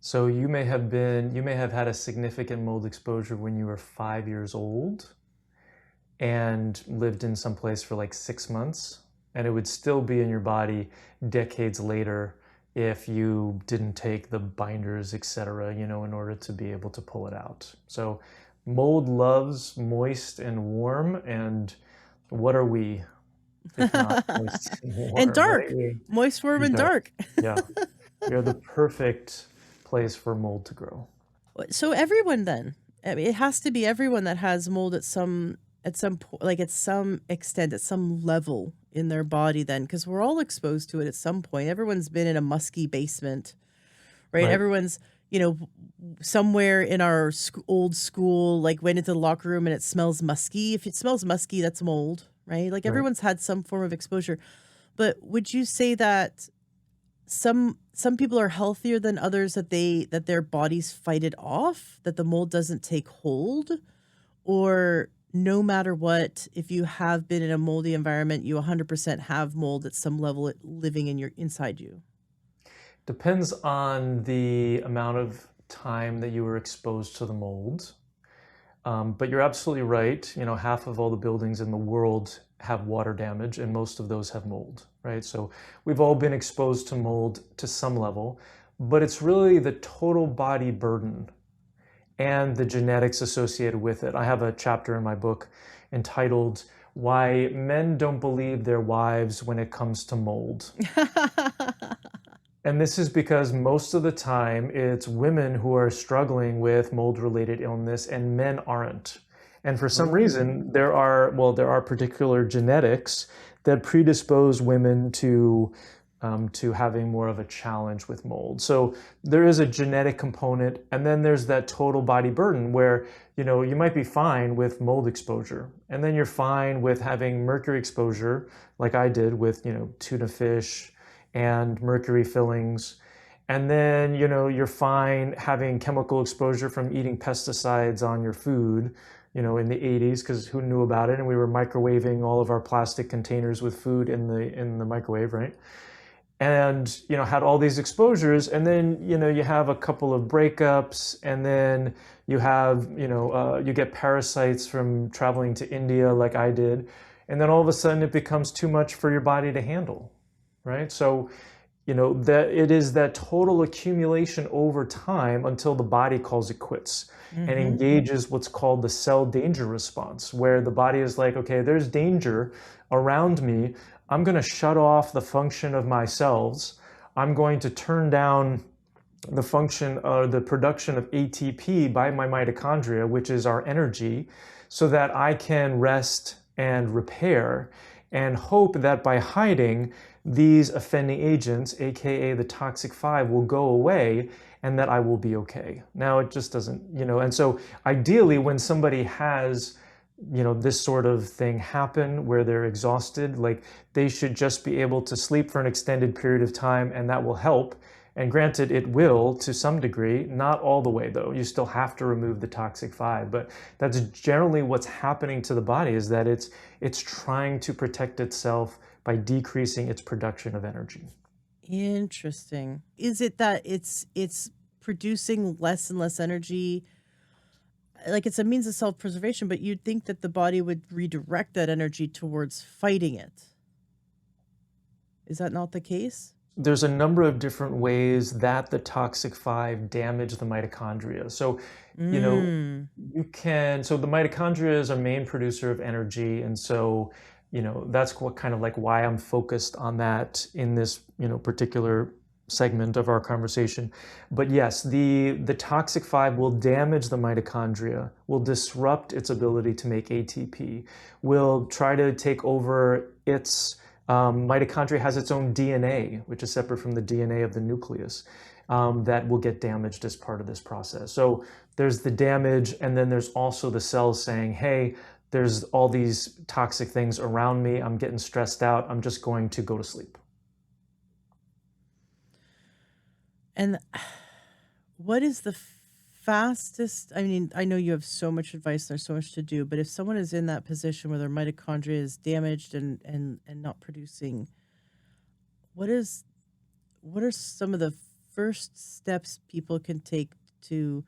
So you may have had a significant mold exposure when you were 5 years old, and lived in some place for like 6 months, and it would still be in your body decades later if you didn't take the binders, etc., in order to be able to pull it out. So mold loves moist and warm, and what are we if not moist and And warm, right? dark, moist, warm, and Exactly. dark. Yeah. We are the perfect place for mold to grow. So everyone then, I mean, it has to be everyone that has mold at some point, like at some extent, at some level in their body then, because we're all exposed to it at some point. Everyone's been in a musky basement, right? Right. Everyone's, somewhere in our old school, like went into the locker room and it smells musky. If it smells musky, that's mold, right? Like Right. everyone's had some form of exposure. But would you say that some people are healthier than others, that their bodies fight it off, that the mold doesn't take hold? Or no matter what, if you have been in a moldy environment, you 100% have mold at some level living in your inside you? Depends on the amount of time that you were exposed to the mold. But you're absolutely right. Half of all the buildings in the world have water damage, and most of those have mold, right? So we've all been exposed to mold to some level, but it's really the total body burden and the genetics associated with it. I have a chapter in my book entitled Why Men Don't Believe Their Wives When It Comes to Mold. And this is because most of the time it's women who are struggling with mold-related illness and men aren't. And for some reason, there are particular genetics that predispose women to having more of a challenge with mold. So there is a genetic component, and then there's that total body burden where you might be fine with mold exposure, and then you're fine with having mercury exposure, like I did with tuna fish and mercury fillings. And then, you're fine having chemical exposure from eating pesticides on your food, in the 80s, because who knew about it? And we were microwaving all of our plastic containers with food in the microwave, right? And, had all these exposures. And then, you have a couple of breakups, and then you have, you get parasites from traveling to India like I did. And then all of a sudden it becomes too much for your body to handle. Right? So, that it is that total accumulation over time until the body calls it quits and engages what's called the cell danger response, where the body is like, okay, there's danger around me. I'm going to shut off the function of my cells. I'm going to turn down the function of the production of ATP by my mitochondria, which is our energy, so that I can rest and repair, and hope that by hiding, these offending agents, aka the toxic 5, will go away and that I will be okay. Now it just doesn't, and so ideally when somebody has this sort of thing happen where they're exhausted, like they should just be able to sleep for an extended period of time, and that will help. And granted, it will to some degree, not all the way though. You still have to remove the toxic 5, but that's generally what's happening to the body, is that it's trying to protect itself by decreasing its production of energy. Interesting. Is it that it's producing less and less energy? Like it's a means of self-preservation, but you'd think that the body would redirect that energy towards fighting it. Is that not the case? There's a number of different ways that the toxic 5 damage the mitochondria. So, you can, so the mitochondria is our main producer of energy. And so, that's what kind of like why I'm focused on that in this, particular segment of our conversation. But yes, the toxic 5 will damage the mitochondria, will disrupt its ability to make ATP, will try to take over its mitochondria has its own DNA, which is separate from the DNA of the nucleus, that will get damaged as part of this process. So there's the damage, and then there's also the cells saying, hey, there's all these toxic things around me. I'm getting stressed out. I'm just going to go to sleep. And what is the fastest? I mean, I know you have so much advice, there's so much to do, but if someone is in that position where their mitochondria is damaged and not producing, what are some of the first steps people can take to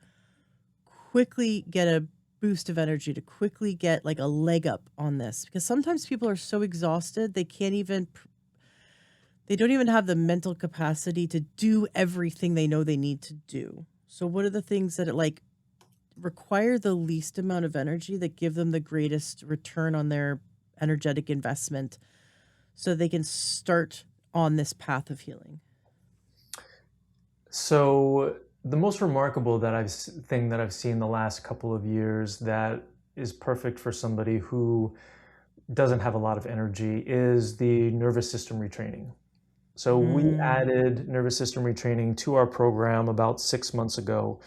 quickly get a boost of energy to quickly get like a leg up on this? Because sometimes people are so exhausted, they don't even have the mental capacity to do everything they know they need to do. So what are the things that like require the least amount of energy that give them the greatest return on their energetic investment so they can start on this path of healing? So the most remarkable thing that I've seen the last couple of years that is perfect for somebody who doesn't have a lot of energy is the nervous system retraining. So we Mm. added nervous system retraining to our program about 6 months ago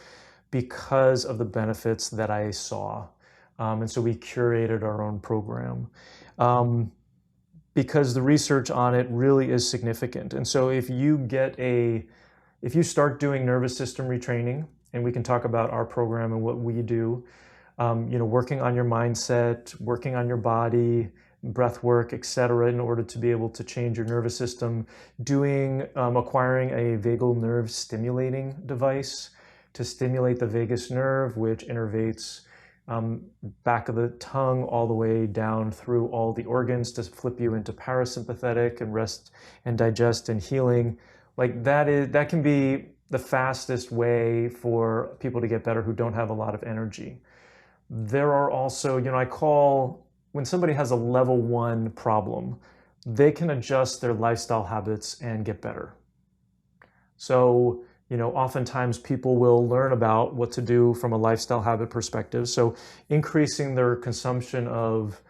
because of the benefits that I saw. And so we curated our own program. Because the research on it really is significant. And so if you start doing nervous system retraining, and we can talk about our program and what we do, working on your mindset, working on your body, breath work, etc., in order to be able to change your nervous system, acquiring a vagal nerve stimulating device to stimulate the vagus nerve, which innervates back of the tongue all the way down through all the organs to flip you into parasympathetic and rest and digest and healing. Like that can be the fastest way for people to get better who don't have a lot of energy. There are also, when somebody has a level 1 problem, they can adjust their lifestyle habits and get better. So, oftentimes people will learn about what to do from a lifestyle habit perspective. So increasing their consumption of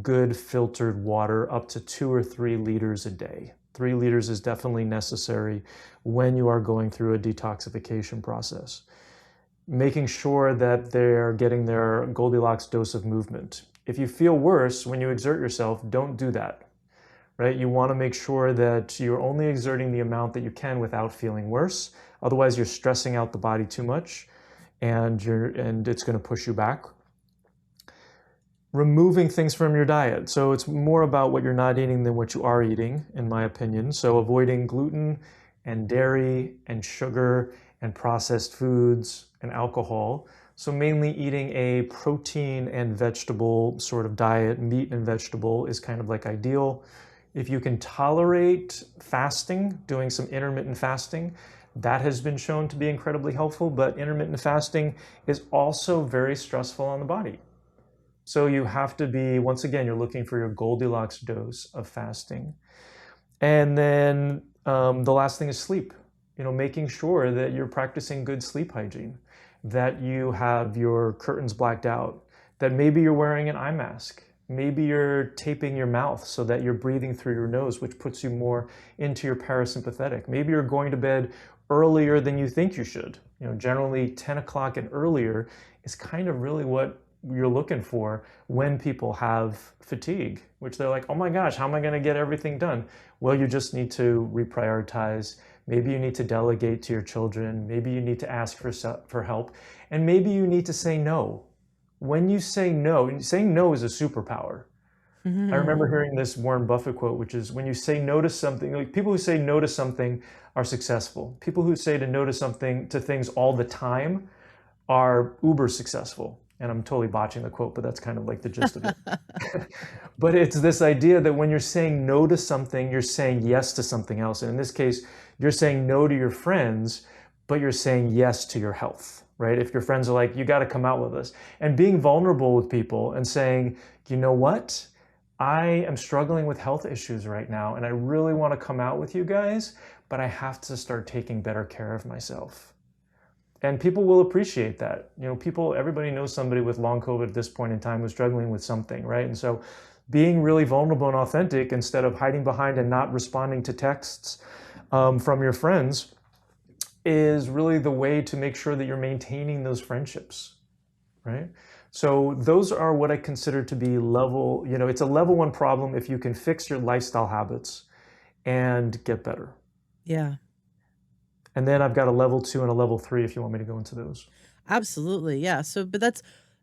good filtered water up to 2 or 3 liters a day. 3 liters is definitely necessary when you are going through a detoxification process. Making sure that they're getting their Goldilocks dose of movement. If you feel worse when you exert yourself, don't do that, right? You want to make sure that you're only exerting the amount that you can without feeling worse. Otherwise, you're stressing out the body too much, and it's going to push you back. Removing things from your diet. So it's more about what you're not eating than what you are eating, in my opinion. So avoiding gluten and dairy and sugar and processed foods and alcohol. So mainly eating a protein and vegetable sort of diet. Meat and vegetable is kind of like ideal. If you can tolerate fasting, doing some intermittent fasting, that has been shown to be incredibly helpful, but intermittent fasting is also very stressful on the body. So you have to be, once again, you're looking for your Goldilocks dose of fasting. And then the last thing is sleep. Making sure that you're practicing good sleep hygiene, that you have your curtains blacked out, that maybe you're wearing an eye mask. Maybe you're taping your mouth so that you're breathing through your nose, which puts you more into your parasympathetic. Maybe you're going to bed earlier than you think you should. Generally 10 o'clock and earlier is kind of really what you're looking for when people have fatigue, which they're like, oh my gosh, how am I going to get everything done? Well, you just need to reprioritize. Maybe you need to delegate to your children. Maybe you need to ask for help. And maybe you need to say no. When you say no, saying no is a superpower. I remember hearing this Warren Buffett quote, which is when you say no to something, like people who say no to something are successful. People who say no to things all the time are uber successful. And I'm totally botching the quote, but that's kind of like the gist of it. But it's this idea that when you're saying no to something, you're saying yes to something else. And in this case, you're saying no to your friends, but you're saying yes to your health, right? If your friends are like, you got to come out with us. And being vulnerable with people and saying, you know what? I am struggling with health issues right now, and I really want to come out with you guys, but I have to start taking better care of myself. And people will appreciate that. Everybody knows somebody with long COVID at this point in time who's struggling with something, right? And so being really vulnerable and authentic instead of hiding behind and not responding to texts from your friends is really the way to make sure that you're maintaining those friendships, right? So those are what I consider to be it's a level 1 problem if you can fix your lifestyle habits and get better. Yeah. And then I've got a level 2 and a level 3 if you want me to go into those. Absolutely. Yeah. So, but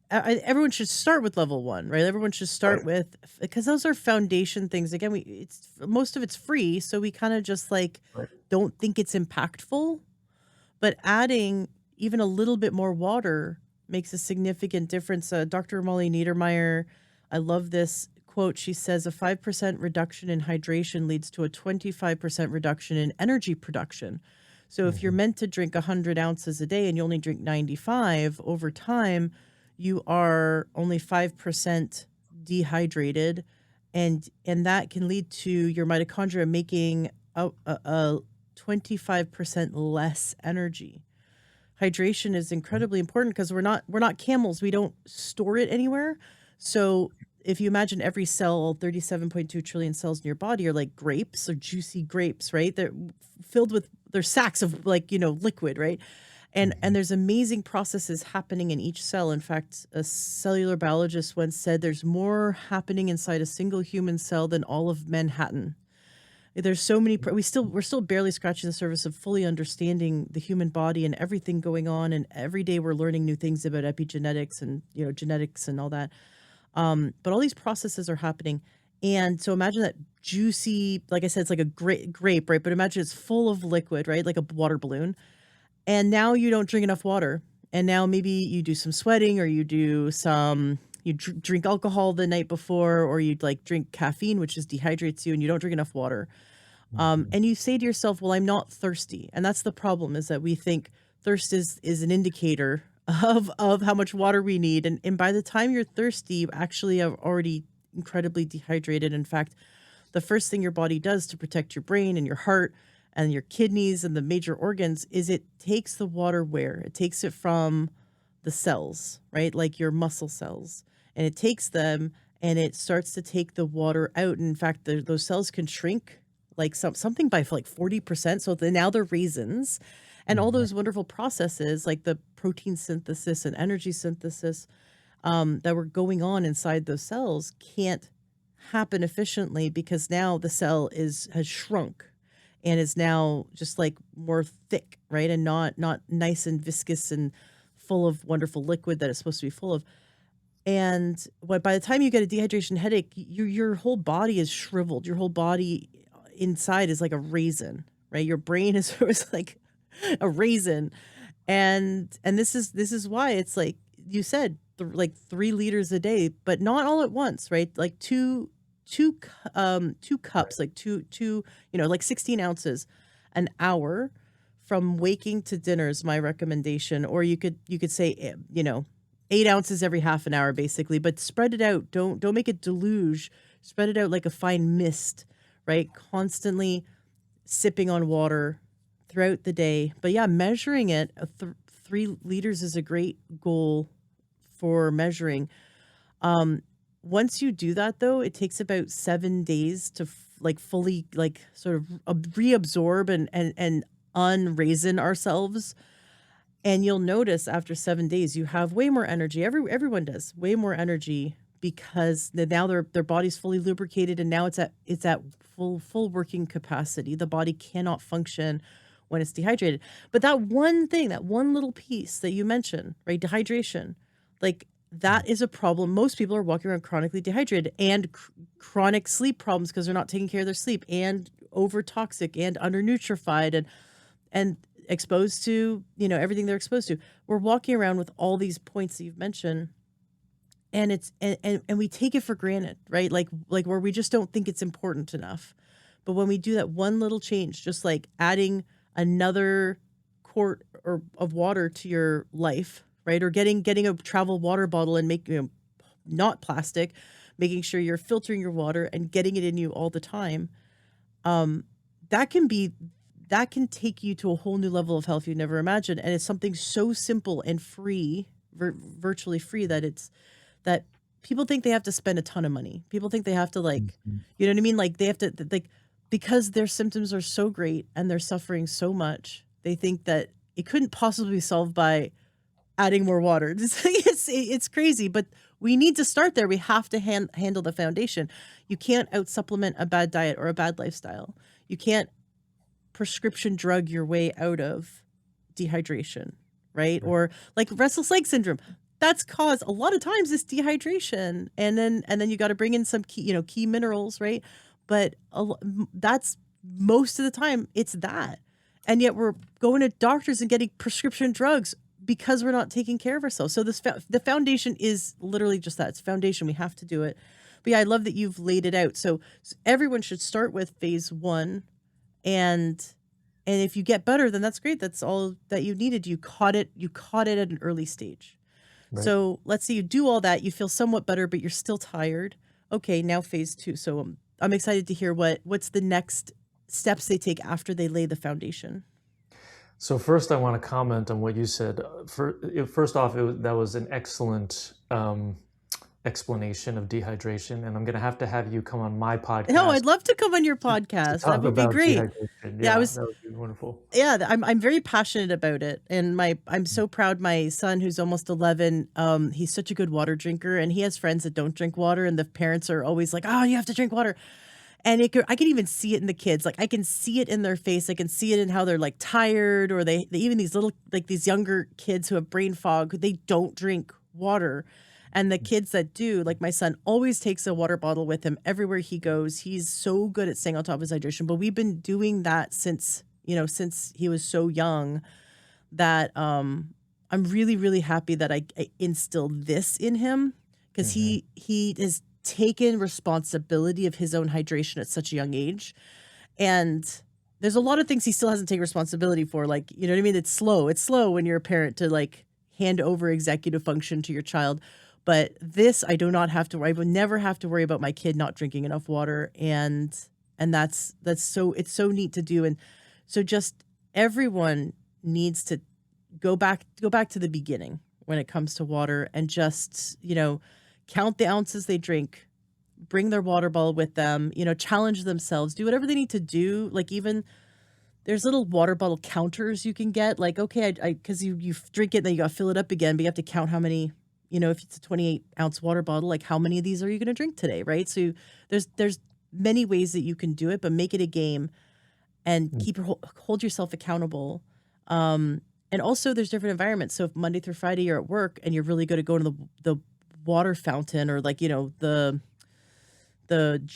everyone should start with level 1, right? Everyone should start with, because those are foundation things. Again, most of it's free. So we kind of just Right. don't think it's impactful, but adding even a little bit more water makes a significant difference. Dr. Molly Niedermeyer, I love this quote. She says a 5% reduction in hydration leads to a 25% reduction in energy production. So if you're Mhm. meant to drink 100 ounces a day and you only drink 95, over time, you are only 5% dehydrated. And that can lead to your mitochondria making a 25% less energy. Hydration is incredibly important because we're not camels. We don't store it anywhere. So if you imagine every cell, all 37.2 trillion cells in your body are like grapes or juicy grapes, right? They're filled with they're sacks of like, liquid, right? And Mhm. there's amazing processes happening in each cell. In fact, a cellular biologist once said there's more happening inside a single human cell than all of Manhattan. There's so many we're still barely scratching the surface of fully understanding the human body and everything going on, and every day we're learning new things about epigenetics and, genetics and all that. But all these processes are happening. And so imagine that juicy, like I said, it's like a grape, right? But imagine it's full of liquid, right? Like a water balloon. And now you don't drink enough water. And now maybe you do some sweating, or you drink alcohol the night before, or you like drink caffeine, which is dehydrates you, and you don't drink enough water. Mhm. And you say to yourself, "Well, I'm not thirsty," and that's the problem, is that we think thirst is an indicator of how much water we need, and by the time you're thirsty, you actually are already incredibly dehydrated. In fact, the first thing your body does to protect your brain and your heart and your kidneys and the major organs is it takes the water where? It takes it from the cells, right? Like your muscle cells. And it takes them and it starts to take the water out. And in fact, those cells can shrink like something by like 40%. So now they're raisins. And all Mhm. those wonderful processes like the protein synthesis and energy synthesis that were going on inside those cells can't happen efficiently because now the cell has shrunk and is now just like more thick, right? And not nice and viscous and full of wonderful liquid that it's supposed to be full of. And what by the time you get a dehydration headache, your whole body is shriveled. Your whole body inside is like a raisin, right? Your brain is always like a raisin. And this is why it's like you said, like 3 liters a day, but not all at once, right? Like two Right. cups, like two, like 16 ounces an hour from waking to dinner is my recommendation. Or you could say 8 ounces every half an hour, basically, but spread it out. Don't make it deluge. Spread it out like a fine mist, right? Constantly sipping on water throughout the day. But yeah, measuring it, 3 liters is a great goal for measuring. Um, Once you do that, though, it takes about 7 days to like fully like sort of reabsorb and unraisin ourselves. And you'll notice after 7 days, you have way more energy. Everyone does way more energy because now their body's fully lubricated, and now it's at full working capacity. The body cannot function when it's dehydrated. But that one thing, that one little piece that you mentioned, right, dehydration, like Mhm. that is a problem. Most people are walking around chronically dehydrated and chronic sleep problems because they're not taking care of their sleep, and over toxic and undernutrified and exposed to, everything they're exposed to. We're walking around with all these points that you've mentioned, and and we take it for granted, right? Like where we just don't think it's important enough. But when we do that one little change, just like adding another quart or of water to your life, right? Or getting a travel water bottle and making not plastic, making sure you're filtering your water and getting it in you all the time. Um, that can be that can take you to a whole new level of health you never imagined, and it's something so simple and free, virtually free, that people think they have to spend a ton of money. People think they have to like, Mhm. you know what I mean? Like they have to like because their symptoms are so great and they're suffering so much. They think that it couldn't possibly be solved by adding more water. It's crazy, but we need to start there. We have to handle the foundation. You can't out supplement a bad diet or a bad lifestyle. You can't prescription drug your way out of dehydration, right? Right. Or like restless leg syndrome. That's caused a lot of times this dehydration, and then you got to bring in some key minerals, right? But that's most of the time it's that, and yet we're going to doctors and getting prescription drugs because we're not taking care of ourselves. So the foundation is literally just that. It's foundation. We have to do it. But yeah, I love that you've laid it out. So everyone should start with phase one, and if you get better, then that's great. That's all that you needed. You caught it. You caught it at an early stage. Right. So let's say you do all that. You feel somewhat better, but you're still tired. Okay, now phase two. So I'm excited to hear what's the next steps they take after they lay the foundation. So first, I want to comment on what you said. First off, that was an excellent explanation of dehydration, and I'm going to have you come on my podcast. No, I'd love to come on your podcast. That would be great. Dehydration. Yeah, that would be wonderful. Yeah, I'm very passionate about it, and I'm so proud. My son, who's almost 11, he's such a good water drinker, and he has friends that don't drink water, and the parents are always like, "Oh, you have to drink water." And I can even see it in the kids. Like, I can see it in their face. I can see it in how they're like tired, or they even these little, like these younger kids who have brain fog, they don't drink water. And the kids that do, like my son, always takes a water bottle with him everywhere he goes. He's so good at staying on top of his hydration. But we've been doing that since he was so young, that I'm really, really happy that I instilled this in him, because he has taken responsibility of his own hydration at such a young age. And there's a lot of things he still hasn't taken responsibility for. Like, you know what I mean? It's slow when you're a parent to like hand over executive function to your child. But this, I do not have to worry. I would never have to worry about my kid not drinking enough water. And it's so neat to do. And so just everyone needs to go back to the beginning when it comes to water, and just, count the ounces they drink, bring their water bottle with them, challenge themselves, do whatever they need to do. Like, even there's little water bottle counters you can get. Like, okay, because you drink it, then you got to fill it up again, but you have to count how many, if it's a 28-ounce water bottle, like how many of these are you going to drink today, right? So there's many ways that you can do it, but make it a game and hold yourself accountable. And also there's different environments. So if Monday through Friday you're at work and you're really good at going to the water fountain, or like, the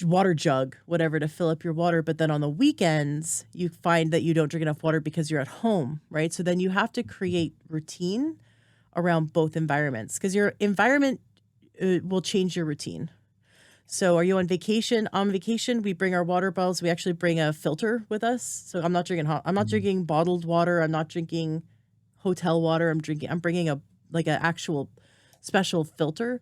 water jug, whatever, to fill up your water. But then on the weekends, you find that you don't drink enough water because you're at home, right? So then you have to create routine around both environments, because your environment will change your routine. So are you on vacation? On vacation, we bring our water bottles. We actually bring a filter with us. So I'm not drinking I'm not drinking bottled water. I'm not drinking hotel water. I'm bringing an actual special filter.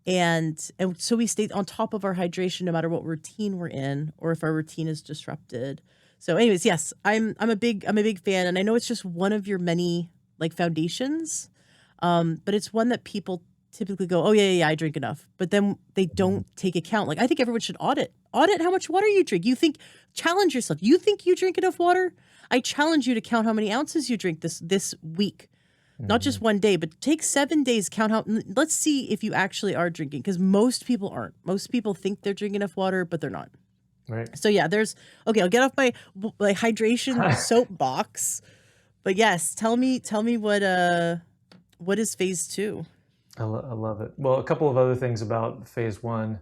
And so we stay on top of our hydration no matter what routine we're in, or if our routine is disrupted. So anyways, yes, I'm a big fan, and I know it's just one of your many like foundations, but it's one that people typically go, "Oh yeah, I drink enough," but then they don't take account. Like, I think everyone should audit how much water you drink. Challenge yourself. You think you drink enough water? I challenge you to count how many ounces you drink this week. Not just one day, but take 7 days, count how, let's see if you actually are drinking, because most people aren't. Most people think they're drinking enough water, but they're not. Right. So yeah, I'll get off my hydration soapbox, but yes, tell me what is phase two? I love it. Well, a couple of other things about phase one.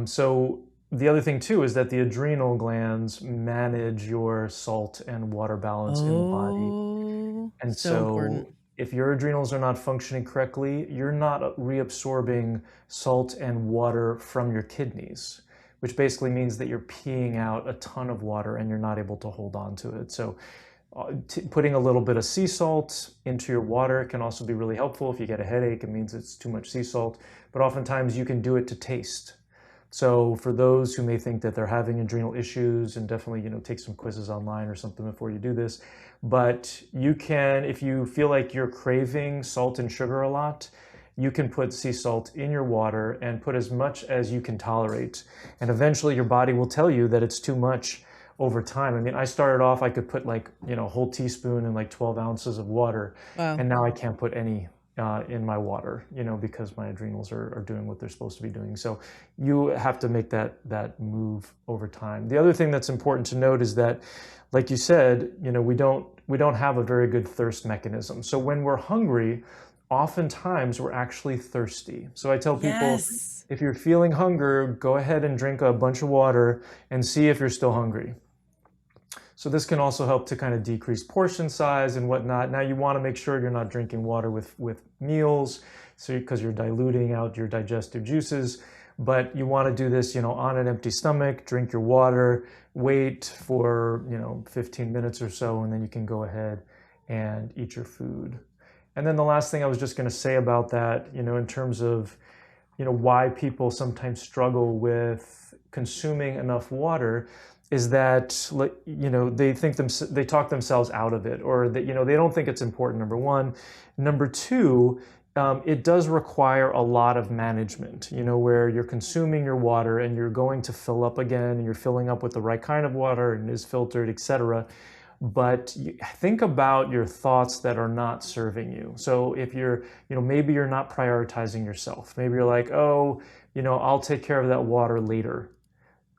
So the other thing too is that the adrenal glands manage your salt and water balance in the body. And so important. If your adrenals are not functioning correctly, you're not reabsorbing salt and water from your kidneys, which basically means that you're peeing out a ton of water and you're not able to hold on to it. So putting a little bit of sea salt into your water can also be really helpful. If you get a headache, it means it's too much sea salt, but oftentimes you can do it to taste. So for those who may think that they're having adrenal issues, and definitely, take some quizzes online or something before you do this, but you can, if you feel like you're craving salt and sugar a lot, you can put sea salt in your water and put as much as you can tolerate. And eventually your body will tell you that it's too much over time. I mean, I started off, I could put a whole teaspoon in 12 ounces of water. Wow. And now I can't put any in my water, because my adrenals are doing what they're supposed to be doing. So you have to make that move over time. The other thing that's important to note is that, like you said, we don't have a very good thirst mechanism. So when we're hungry, oftentimes we're actually thirsty. So I tell people, Yes. If you're feeling hunger, go ahead and drink a bunch of water and see if you're still hungry. So this can also help to kind of decrease portion size and whatnot. Now you want to make sure you're not drinking water with meals, so because you're diluting out your digestive juices. But you want to do this, on an empty stomach, drink your water, wait for, 15 minutes or so, and then you can go ahead and eat your food. And then the last thing I was just going to say about that, in terms of, why people sometimes struggle with consuming enough water is that, they talk themselves out of it, or that, they don't think it's important, number one. Number two, it does require a lot of management, where you're consuming your water and you're going to fill up again, and you're filling up with the right kind of water and is filtered, etc. But think about your thoughts that are not serving you. So if you're, maybe you're not prioritizing yourself. Maybe you're like, oh, I'll take care of that water later.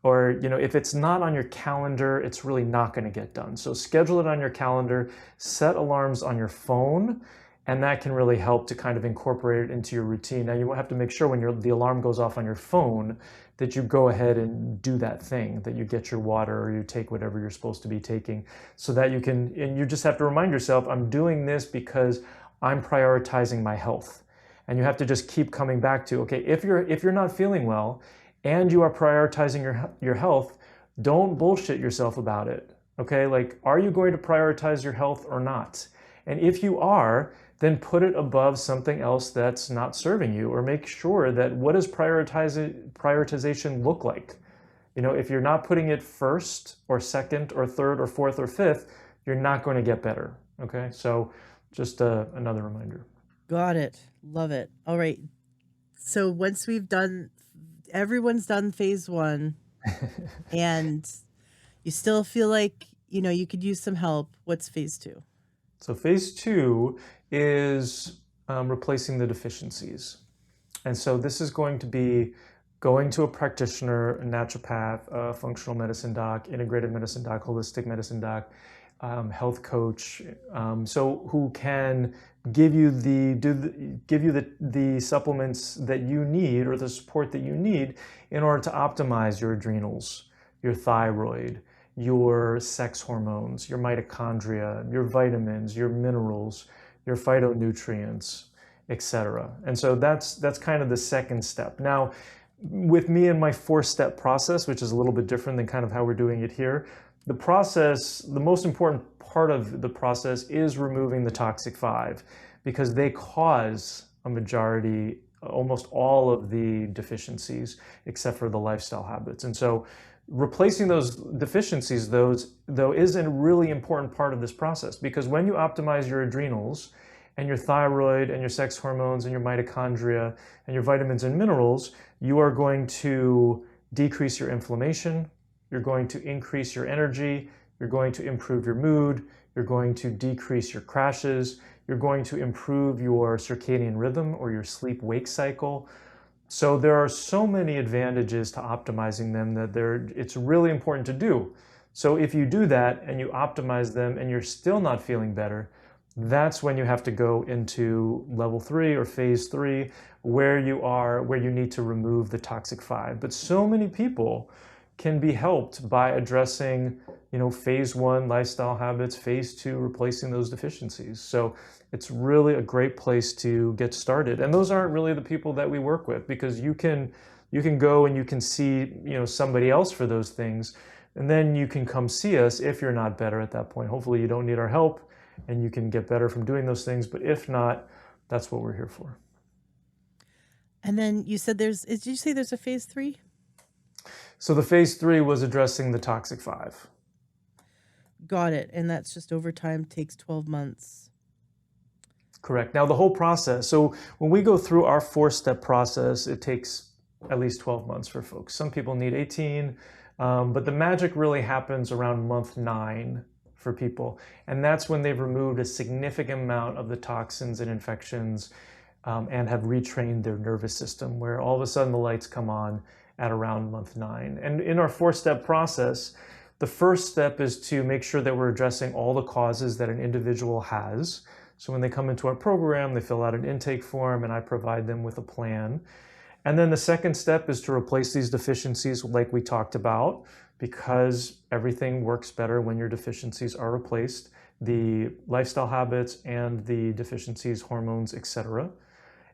Or, if it's not on your calendar, it's really not going to get done. So schedule it on your calendar, set alarms on your phone, and that can really help to kind of incorporate it into your routine. Now, you have to make sure when the alarm goes off on your phone that you go ahead and do that thing, that you get your water or you take whatever you're supposed to be taking, so that you can, and you just have to remind yourself, I'm doing this because I'm prioritizing my health. And you have to just keep coming back to, okay, if you're not feeling well and you are prioritizing your health, don't bullshit yourself about it. Okay, like, are you going to prioritize your health or not? And if you are, then put it above something else that's not serving you, or make sure that what does prioritization look like? If you're not putting it first or second or third or fourth or fifth, you're not going to get better. Okay, so just another reminder. Got it. Love it. All right. So once everyone's done phase one and you still feel like, you could use some help, what's phase two? So phase two is replacing the deficiencies. And so this is going to be going to a practitioner, a naturopath, a functional medicine doc, integrated medicine doc, holistic medicine doc, health coach, so who can give you the supplements that you need, or the support that you need, in order to optimize your adrenals, your thyroid, your sex hormones, your mitochondria, your vitamins, your minerals, your phytonutrients, etc. And so that's kind of the second step. Now, with me and my 4-step process, which is a little bit different than kind of how we're doing it here, the most important part of the process is removing the toxic 5, because they cause a majority, almost all of the deficiencies, except for the lifestyle habits. And so replacing those deficiencies, though, is a really important part of this process, because when you optimize your adrenals and your thyroid and your sex hormones and your mitochondria and your vitamins and minerals, you are going to decrease your inflammation, you're going to increase your energy, you're going to improve your mood, you're going to decrease your crashes, you're going to improve your circadian rhythm or your sleep-wake cycle. So there are so many advantages to optimizing them that it's really important to do. So if you do that and you optimize them and you're still not feeling better, that's when you have to go into level 3 or phase 3, where you need to remove the toxic 5. But so many people can be helped by addressing, phase 1 lifestyle habits, phase 2 replacing those deficiencies. So it's really a great place to get started. And those aren't really the people that we work with, because you can go and you can see, somebody else for those things, and then you can come see us if you're not better at that point. Hopefully you don't need our help and you can get better from doing those things, but if not, that's what we're here for. And then you said did you say there's a phase 3? So the phase 3 was addressing the toxic 5. Got it. And that's just over time, takes 12 months. Correct. Now the whole process, so when we go through our 4-step process, it takes at least 12 months for folks. Some people need 18, but the magic really happens around month 9 for people. And that's when they've removed a significant amount of the toxins and infections, and have retrained their nervous system, where all of a sudden the lights come on at around month 9. And in our 4-step process, the first step is to make sure that we're addressing all the causes that an individual has. So when they come into our program, they fill out an intake form and I provide them with a plan. And then the second step is to replace these deficiencies like we talked about, because everything works better when your deficiencies are replaced, the lifestyle habits and the deficiencies, hormones, etc.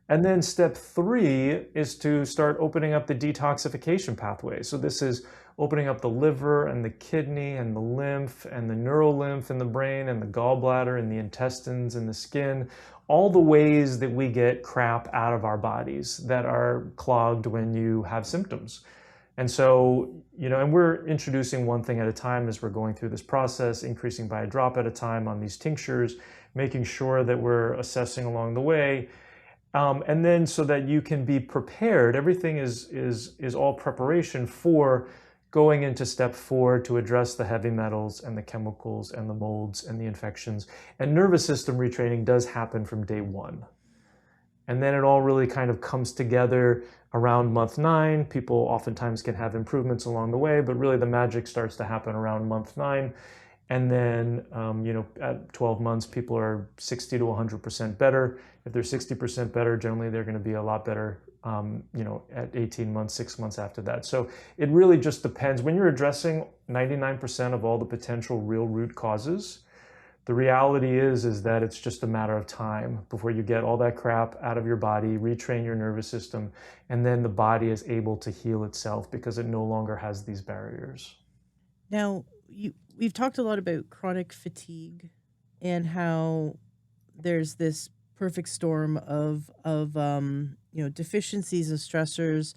And then step 3 is to start opening up the detoxification pathway. So this is opening up the liver and the kidney and the lymph and the neural lymph in the brain and the gallbladder and the intestines and the skin, all the ways that we get crap out of our bodies that are clogged when you have symptoms. And so, and we're introducing one thing at a time as we're going through this process, increasing by a drop at a time on these tinctures, making sure that we're assessing along the way. And then so that you can be prepared, everything is all preparation for going into step 4 to address the heavy metals and the chemicals and the molds and the infections. And nervous system retraining does happen from day 1. And then it all really kind of comes together around month 9. People oftentimes can have improvements along the way, but really the magic starts to happen around month 9. And then, at 12 months, people are 60 to 100% better. If they're 60% better, generally they're going to be a lot better, at 18 months, 6 months after that. So it really just depends. When you're addressing 99% of all the potential real root causes, the reality is that it's just a matter of time before you get all that crap out of your body, retrain your nervous system, and then the body is able to heal itself because it no longer has these barriers. Now, we've talked a lot about chronic fatigue and how there's this perfect storm of deficiencies and stressors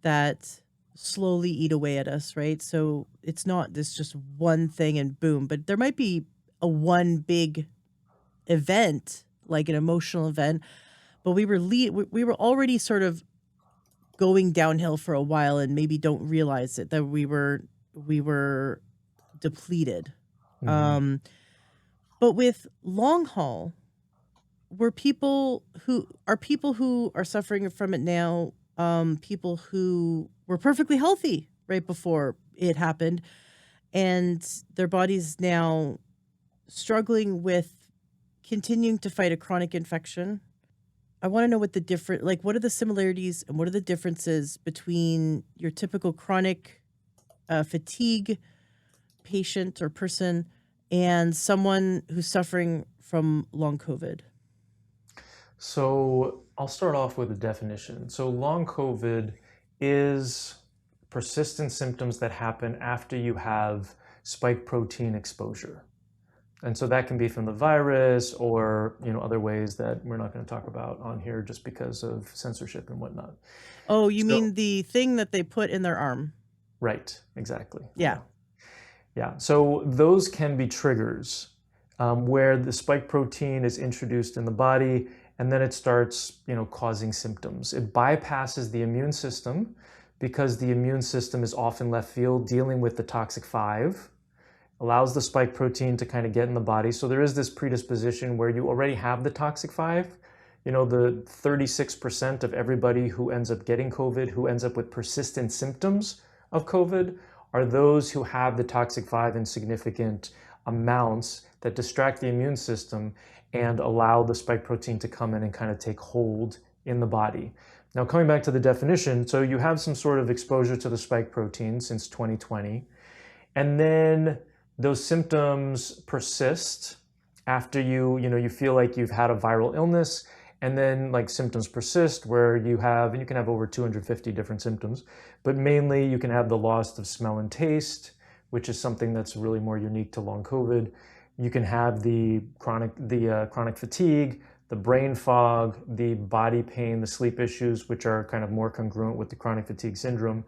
that slowly eat away at us, right? So it's not this just one thing and boom, but there might be a one big event, like an emotional event, but we were already sort of going downhill for a while and maybe don't realize it, that we were depleted. Mhm. But with long haul, people who are suffering from it now, people who were perfectly healthy right before it happened, and their bodies now struggling with continuing to fight a chronic infection. I want to know what what are the similarities and what are the differences between your typical chronic fatigue patient or person and someone who's suffering from long COVID? So I'll start off with a definition. So long COVID is persistent symptoms that happen after you have spike protein exposure. And so that can be from the virus or, other ways that we're not going to talk about on here just because of censorship and whatnot. Oh, you So, mean the thing that they put in their arm? right, exactly. Yeah. Yeah, so those can be triggers where the spike protein is introduced in the body and then it starts, causing symptoms. It bypasses the immune system because the immune system is often left field dealing with the toxic 5, allows the spike protein to kind of get in the body. So there is this predisposition where you already have the toxic 5. The 36% of everybody who ends up getting COVID, who ends up with persistent symptoms of COVID, are those who have the toxic 5 in significant amounts that distract the immune system and allow the spike protein to come in and kind of take hold in the body. Now, coming back to the definition, so you have some sort of exposure to the spike protein since 2020, and then those symptoms persist after you feel like you've had a viral illness, and then like symptoms persist where you can have over 250 different symptoms, but mainly you can have the loss of smell and taste, which is something that's really more unique to long COVID. You can have the chronic fatigue, the brain fog, the body pain, the sleep issues, which are kind of more congruent with the chronic fatigue syndrome.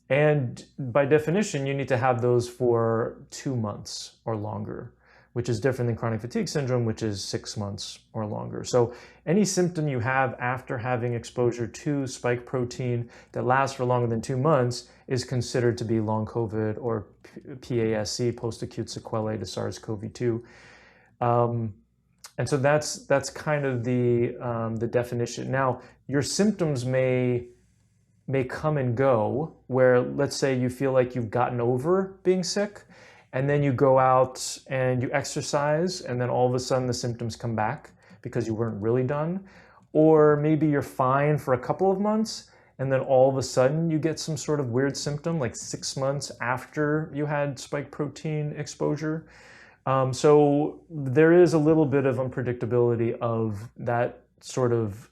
And by definition, you need to have those for 2 months or longer, which is different than chronic fatigue syndrome, which is 6 months or longer. So any symptom you have after having exposure to spike protein that lasts for longer than 2 months is considered to be long COVID or PASC, post-acute sequelae to SARS-CoV-2. And so that's kind of the definition. Now, your symptoms may come and go, where let's say you feel like you've gotten over being sick, and then you go out and you exercise, and then all of a sudden the symptoms come back because you weren't really done. Or maybe you're fine for a couple of months, and then all of a sudden you get some sort of weird symptom like 6 months after you had spike protein exposure. So there is a little bit of unpredictability of that sort of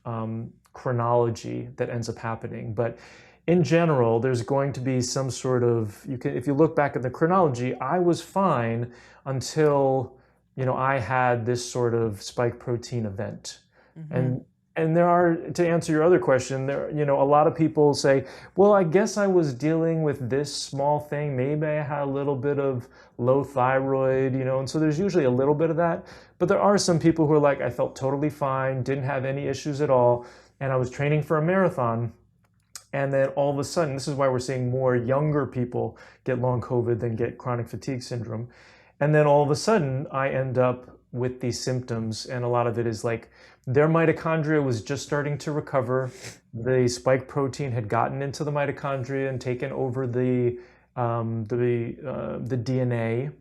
chronology that ends up happening. But in general, there's going to be some sort of, if you look back at the chronology, I was fine until, I had this sort of spike protein event. Mm-hmm. And there are, to answer your other question, a lot of people say, well, I guess I was dealing with this small thing. Maybe I had a little bit of low thyroid, and so there's usually a little bit of that. But there are some people who are like, I felt totally fine, didn't have any issues at all, and I was training for a marathon. And then all of a sudden, this is why we're seeing more younger people get long COVID than get chronic fatigue syndrome. And then all of a sudden, I end up with these symptoms, and a lot of it is like their mitochondria was just starting to recover. The spike protein had gotten into the mitochondria and taken over the DNA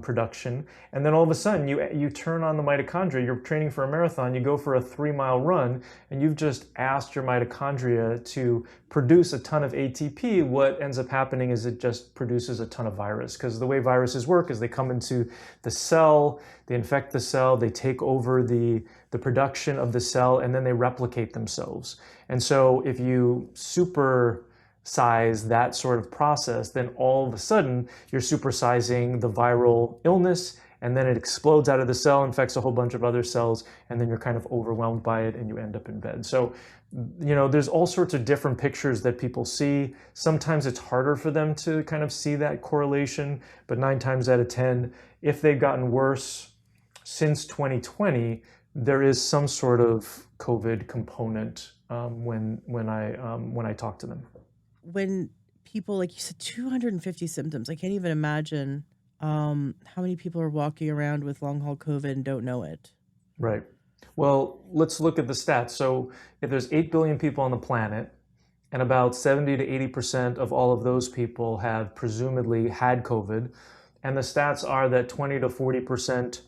production, and then all of a sudden you turn on the mitochondria. You're training for a marathon, you go for a 3-mile run, and you've just asked your mitochondria to produce a ton of ATP. What ends up happening is it just produces a ton of virus, because the way viruses work is they come into the cell, they infect the cell, they take over the production of the cell, and then they replicate themselves. And so if you supersize that sort of process, then all of a sudden you're supersizing the viral illness, and then it explodes out of the cell, infects a whole bunch of other cells, and then you're kind of overwhelmed by it and you end up in bed. So, there's all sorts of different pictures that people see. Sometimes it's harder for them to kind of see that correlation, but 9 times out of 10, if they've gotten worse since 2020, there is some sort of COVID component when I talk to them. When people, like you said, 250 symptoms, I can't even imagine how many people are walking around with long haul COVID and don't know it. Right. Well, let's look at the stats. So if there's 8 billion people on the planet, and about 70 to 80% of all of those people have presumably had COVID, and the stats are that 20 to 40%,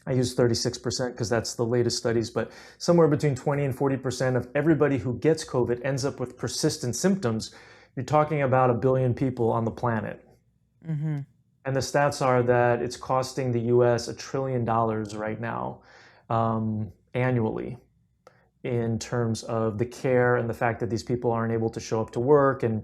I use 36% because that's the latest studies, but somewhere between 20 and 40% of everybody who gets COVID ends up with persistent symptoms. You're talking about 1 billion people on the planet. Mm-hmm. And the stats are that it's costing the US $1 trillion right now, annually, in terms of the care and the fact that these people aren't able to show up to work, and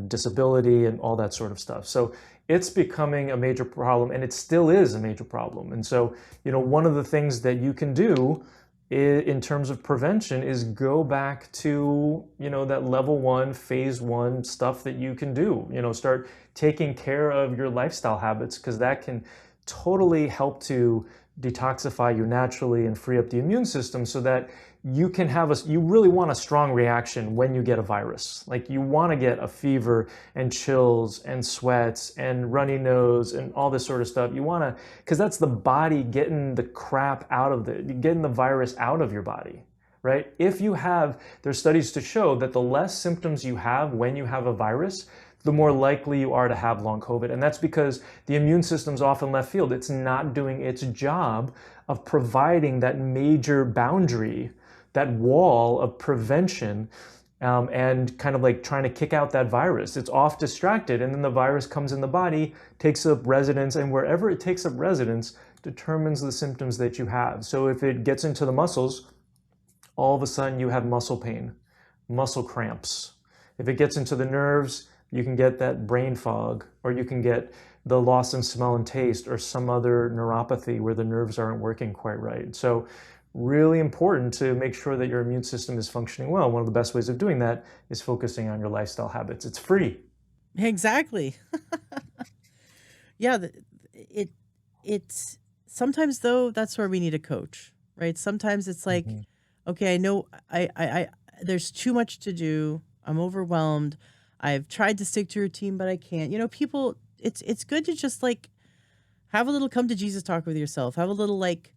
disability and all that sort of stuff. So it's becoming a major problem, and it still is a major problem. And so, one of the things that you can do in terms of prevention is go back to, that level 1, phase 1 stuff that you can do. Start taking care of your lifestyle habits, because that can totally help to detoxify you naturally and free up the immune system, so that you can you really want a strong reaction when you get a virus. Like, you want to get a fever and chills and sweats and runny nose and all this sort of stuff. You want to, because that's the body getting the crap out of getting the virus out of your body, right? There's studies to show that the less symptoms you have when you have a virus, the more likely you are to have long COVID. And that's because the immune system's often left field. It's not doing its job of providing that major boundary, that wall of prevention, and kind of like trying to kick out that virus. It's off distracted, and then the virus comes in the body, takes up residence, and wherever it takes up residence determines the symptoms that you have. So if it gets into the muscles, all of a sudden you have muscle pain, muscle cramps. If it gets into the nerves, you can get that brain fog, or you can get the loss in smell and taste, or some other neuropathy where the nerves aren't working quite right. So really important to make sure that your immune system is functioning well. One of the best ways of doing that is focusing on your lifestyle habits. It's free. Exactly. Yeah, it's sometimes, though, that's where we need a coach, right? Sometimes it's like, okay, I know I there's too much to do. I'm overwhelmed. I've tried to stick to routine, but I can't. People, it's good to just like have a little come to Jesus talk with yourself. Have a little like,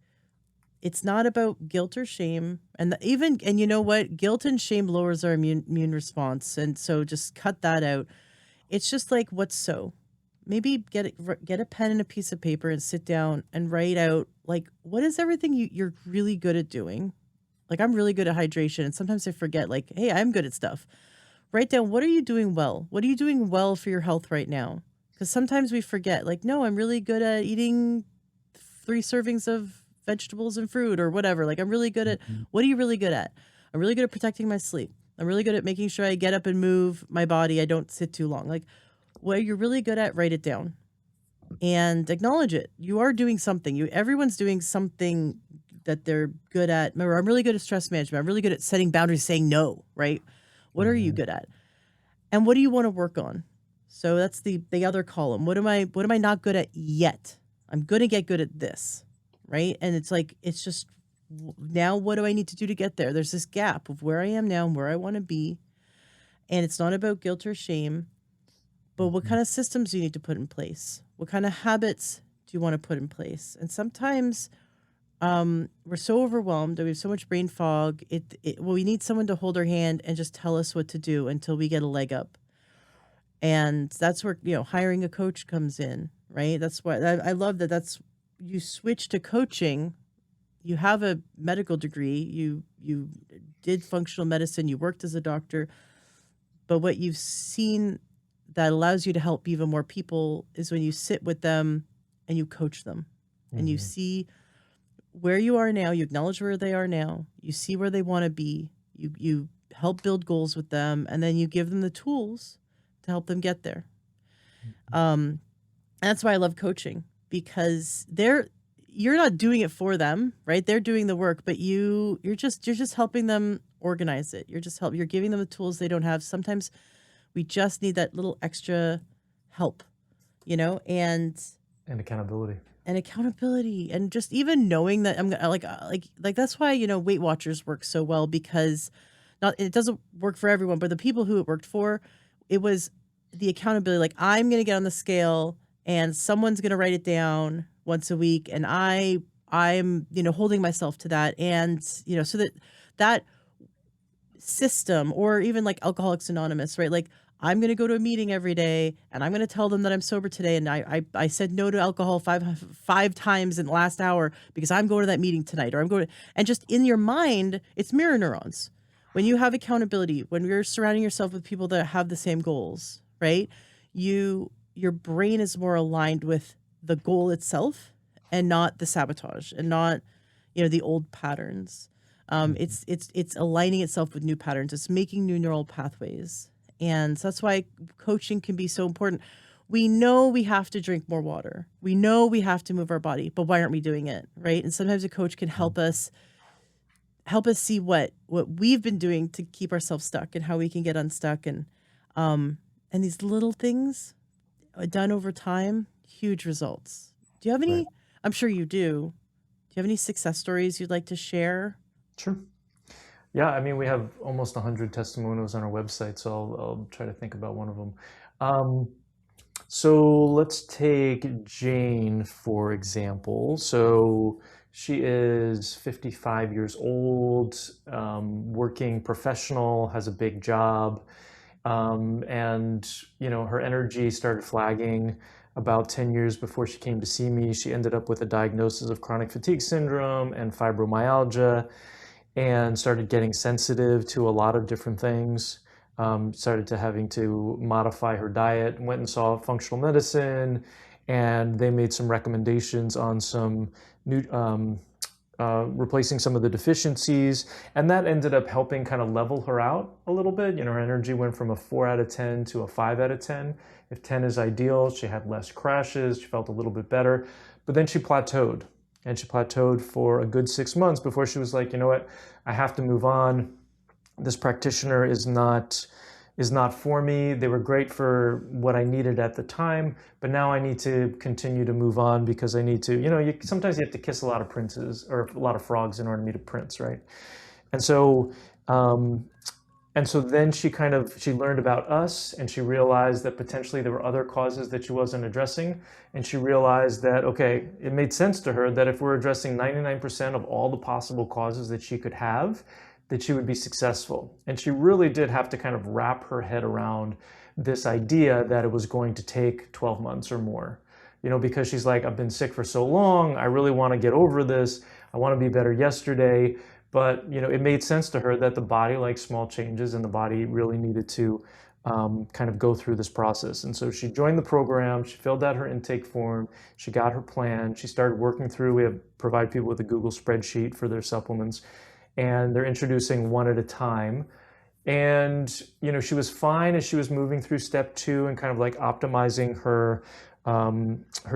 it's not about guilt or shame. And you know what? Guilt and shame lowers our immune response. And so just cut that out. It's just like, what's so? Maybe get a pen and a piece of paper and sit down and write out, like, what is everything you're really good at doing? Like I'm really good at hydration, and sometimes I forget, like, hey, I'm good at stuff. Write down, what are you doing well? What are you doing well for your health right now? Because sometimes we forget, like, no, I'm really good at eating 3 servings of vegetables and fruit or whatever. Like, I'm really good at, Mhm. what are you really good at? I'm really good at protecting my sleep. I'm really good at making sure I get up and move my body. I don't sit too long. Like, what you're really good at, write it down and acknowledge it. You are doing something. Everyone's doing something that they're good at. Remember, I'm really good at stress management. I'm really good at setting boundaries, saying no, right? What are you Mhm. good at? And what do you want to work on? So that's the other column. What am I not good at yet? I'm going to get good at this, right? And it's like it's just now what do I need to do to get there? There's this gap of where I am now and where I want to be. And it's not about guilt or shame, but what Mhm. kind of systems do you need to put in place? What kind of habits do you want to put in place? And sometimes we're so overwhelmed and we have so much brain fog. Well, we need someone to hold our hand and just tell us what to do until we get a leg up. And that's where, hiring a coach comes in, right? That's why I love that. That's you switch to coaching. You have a medical degree. You did functional medicine. You worked as a doctor. But what you've seen that allows you to help even more people is when you sit with them and you coach them and you Mhm. see where you are now, you acknowledge where they are now, you see where they want to be, you help build goals with them, and then you give them the tools to help them get there. Um, and that's why I love coaching because you're not doing it for them, right? They're doing the work, but you're just helping them organize it. You're giving them the tools they don't have. Sometimes we just need that little extra help, and And accountability. accountability and just even knowing that I'm gonna like that's why Weight Watchers work so well because not it doesn't work for everyone, but the people who it worked for, it was the accountability. Like I'm gonna get on the scale and someone's gonna write it down once a week, and I'm holding myself to that, and so that system, or even like Alcoholics Anonymous, right? Like I'm going to go to a meeting every day and I'm going to tell them that I'm sober today. And I said no to alcohol five times in the last hour because I'm going to that meeting tonight, or I'm going to, and just in your mind, it's mirror neurons. When you have accountability, when you're surrounding yourself with people that have the same goals, right? Your brain is more aligned with the goal itself and not the sabotage and not, the old patterns. Mhm. It's aligning itself with new patterns. It's making new neural pathways, and so that's why coaching can be so important. We know we have to drink more water. We know we have to move our body, but why aren't we doing it, right? And sometimes a coach can help us see what we've been doing to keep ourselves stuck and how we can get unstuck, and these little things done over time, huge results. Do you have Right. any? I'm sure you do. Do you have any success stories you'd like to share? Sure. Yeah, I mean, we have almost 100 testimonials on our website, so I'll try to think about one of them. Um, so let's take Jane, for example. So she is 55 years old, working professional, has a big job, and her energy started flagging about 10 years before she came to see me. She ended up with a diagnosis of chronic fatigue syndrome and fibromyalgia and started getting sensitive to a lot of different things. Started to having to modify her diet, went and saw functional medicine, and they made some recommendations on some new, replacing some of the deficiencies, and that ended up helping kind of level her out a little bit. Her energy went from a 4 out of 10 to a 5 out of 10. If 10 is ideal, she had less crashes, she felt a little bit better, but then she plateaued. And she plateaued for a good 6 months before she was like, you know what, I have to move on. This practitioner is not for me. They were great for what I needed at the time, but now I need to continue to move on because I need to, sometimes you have to kiss a lot of princes or a lot of frogs in order to meet a prince, right? And so um, and so then she learned about us, and she realized that potentially there were other causes that she wasn't addressing. And she realized that, okay, it made sense to her that if we're addressing 99% of all the possible causes that she could have, that she would be successful. And she really did have to kind of wrap her head around this idea that it was going to take 12 months or more. Because she's like, I've been sick for so long, I really want to get over this, I want to be better yesterday. But it made sense to her that the body likes small changes, and the body really needed to kind of go through this process. And so she joined the program, she filled out her intake form, she got her plan, she started working through, we provide people with a Google spreadsheet for their supplements, and they're introducing one at a time. And she was fine as she was moving through step 2 and kind of like optimizing her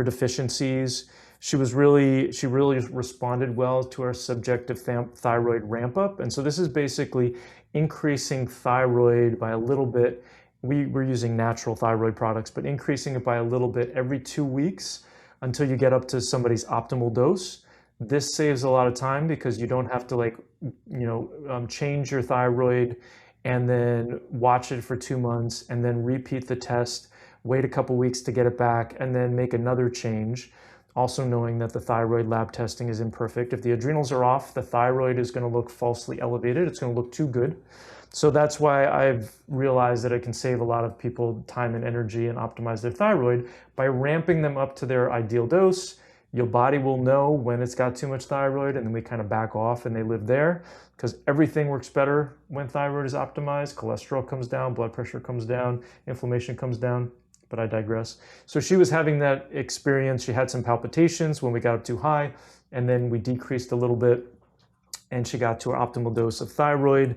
deficiencies. She really responded well to our subjective thyroid ramp up. And so this is basically increasing thyroid by a little bit. We're using natural thyroid products, but increasing it by a little bit every 2 weeks until you get up to somebody's optimal dose. This saves a lot of time because you don't have to change your thyroid and then watch it for 2 months and then repeat the test, wait a couple weeks to get it back, and then make another change. Also knowing that the thyroid lab testing is imperfect. If the adrenals are off, the thyroid is going to look falsely elevated. It's going to look too good. So that's why I've realized that I can save a lot of people time and energy and optimize their thyroid by ramping them up to their ideal dose. Your body will know when it's got too much thyroid, and then we kind of back off and they live there, because everything works better when thyroid is optimized. Cholesterol comes down, blood pressure comes down, inflammation comes down. But I digress. So she was having that experience. She had some palpitations when we got up too high, and then we decreased a little bit, and she got to her optimal dose of thyroid.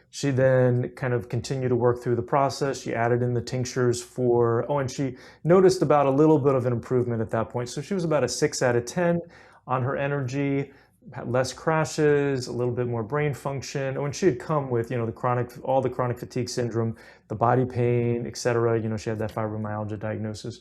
She then kind of continued to work through the process. She added in the tinctures and she noticed about a little bit of an improvement at that point. So she was about a 6 out of 10 on her energy, had less crashes, a little bit more brain function. And when she had come with, all the chronic fatigue syndrome, the body pain, etc., she had that fibromyalgia diagnosis.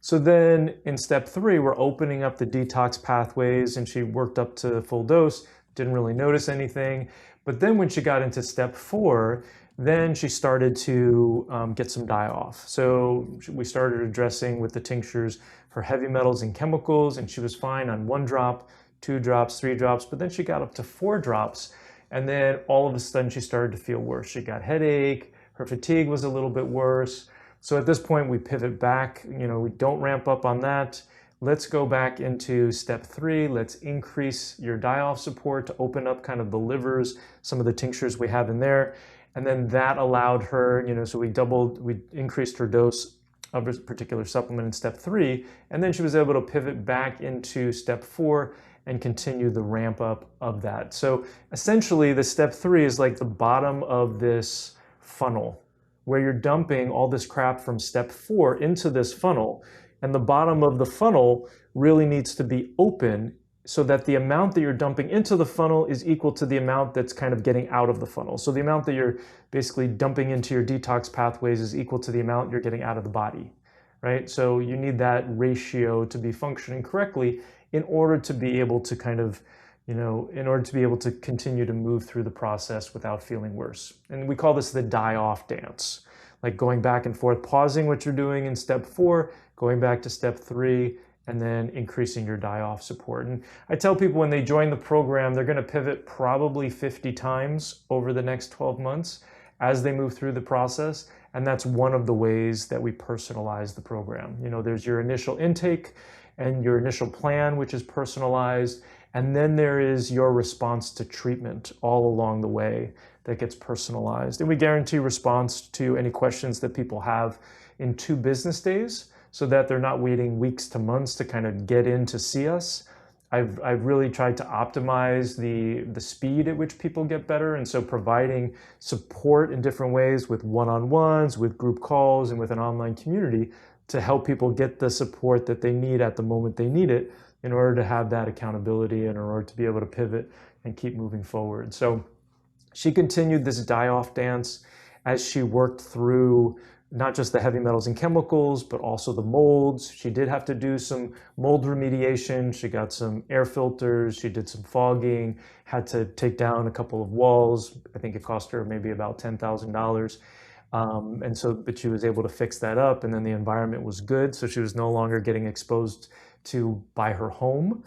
So then in step 3, we're opening up the detox pathways, and she worked up to full dose, didn't really notice anything. But then when she got into step 4, then she started to get some die-off. So we started addressing with the tinctures for heavy metals and chemicals, and she was fine on 1 drop, 2 drops, 3 drops, but then she got up to 4 drops, and then all of a sudden she started to feel worse. She got headache, her fatigue was a little bit worse. So at this point we pivot back, we don't ramp up on that. Let's go back into step 3. Let's increase your die-off support to open up kind of the livers, some of the tinctures we have in there. And then that allowed her, so we increased her dose of a particular supplement in step 3, and then she was able to pivot back into step 4 and continue the ramp up of that. So essentially the step 3 is like the bottom of this funnel where you're dumping all this crap from step 4 into this funnel, and the bottom of the funnel really needs to be open so that the amount that you're dumping into the funnel is equal to the amount that's kind of getting out of the funnel. So the amount that you're basically dumping into your detox pathways is equal to the amount you're getting out of the body, right? So you need that ratio to be functioning correctly in order to be able to continue to move through the process without feeling worse. And we call this the die-off dance, like going back and forth, pausing what you're doing in step 4, going back to step 3, and then increasing your die-off support. And I tell people when they join the program, they're going to pivot probably 50 times over the next 12 months as they move through the process. And that's one of the ways that we personalize the program. There's your initial intake and your initial plan, which is personalized. And then there is your response to treatment all along the way that gets personalized. And we guarantee response to any questions that people have in 2 business days, so that they're not waiting weeks to months to kind of get in to see us. I've really tried to optimize the speed at which people get better. And so providing support in different ways with one-on-ones, with group calls, and with an online community to help people get the support that they need at the moment they need it in order to have that accountability and in order to be able to pivot and keep moving forward. So she continued this die-off dance as she worked through not just the heavy metals and chemicals, but also the molds. She did have to do some mold remediation. She got some air filters. She did some fogging, had to take down a couple of walls. I think it cost her maybe about $10,000. But she was able to fix that up, and then the environment was good. So she was no longer getting exposed to by her home.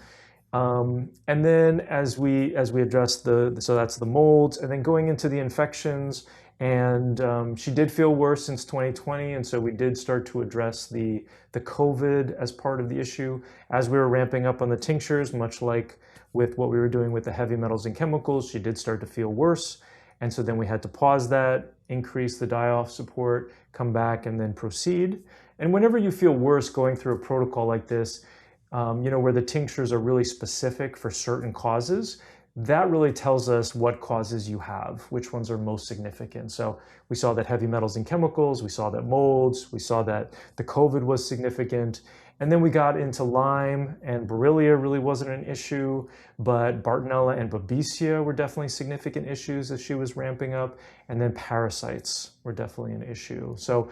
And then as we address so that's the molds, and then going into the infections And she did feel worse since 2020, and so we did start to address the COVID as part of the issue. As we were ramping up on the tinctures, much like with what we were doing with the heavy metals and chemicals, she did start to feel worse. And so then we had to pause that, increase the die-off support, come back, and then proceed. And whenever you feel worse going through a protocol like this, where the tinctures are really specific for certain causes, that really tells us what causes you have, which ones are most significant. So we saw that heavy metals and chemicals, we saw that molds, we saw that the COVID was significant. And then we got into Lyme, and Borrelia really wasn't an issue, but Bartonella and Babesia were definitely significant issues as she was ramping up. And then parasites were definitely an issue. So,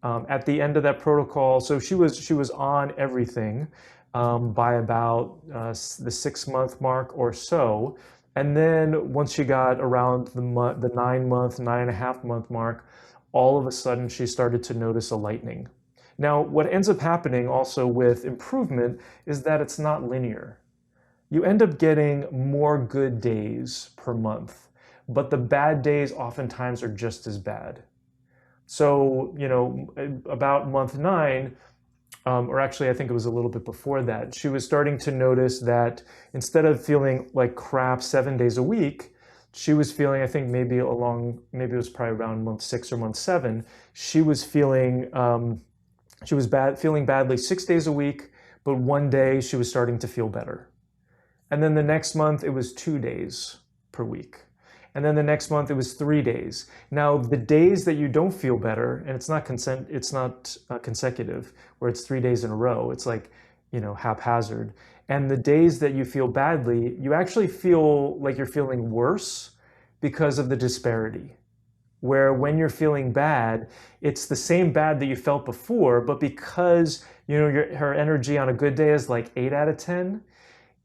at the end of that protocol, so she was on everything by about the 6-month mark or so. And then once she got around the 9-month, 9.5-month mark, all of a sudden she started to notice a lightening. Now, what ends up happening also with improvement is that it's not linear. You end up getting more good days per month, but the bad days oftentimes are just as bad. So, about month 9, or actually I think it was a little bit before that, she was starting to notice that instead of feeling like crap 7 days a week, she was feeling, I think maybe it was probably around month 6 or month 7, she was feeling feeling badly 6 days a week, but one day she was starting to feel better. And then the next month it was 2 days per week. And then the next month it was 3 days. Now the days that you don't feel better, and it's not consecutive, where it's 3 days in a row, it's like, haphazard. And the days that you feel badly, you actually feel like you're feeling worse because of the disparity. Where when you're feeling bad, it's the same bad that you felt before, but because her energy on a good day is like 8 out of 10,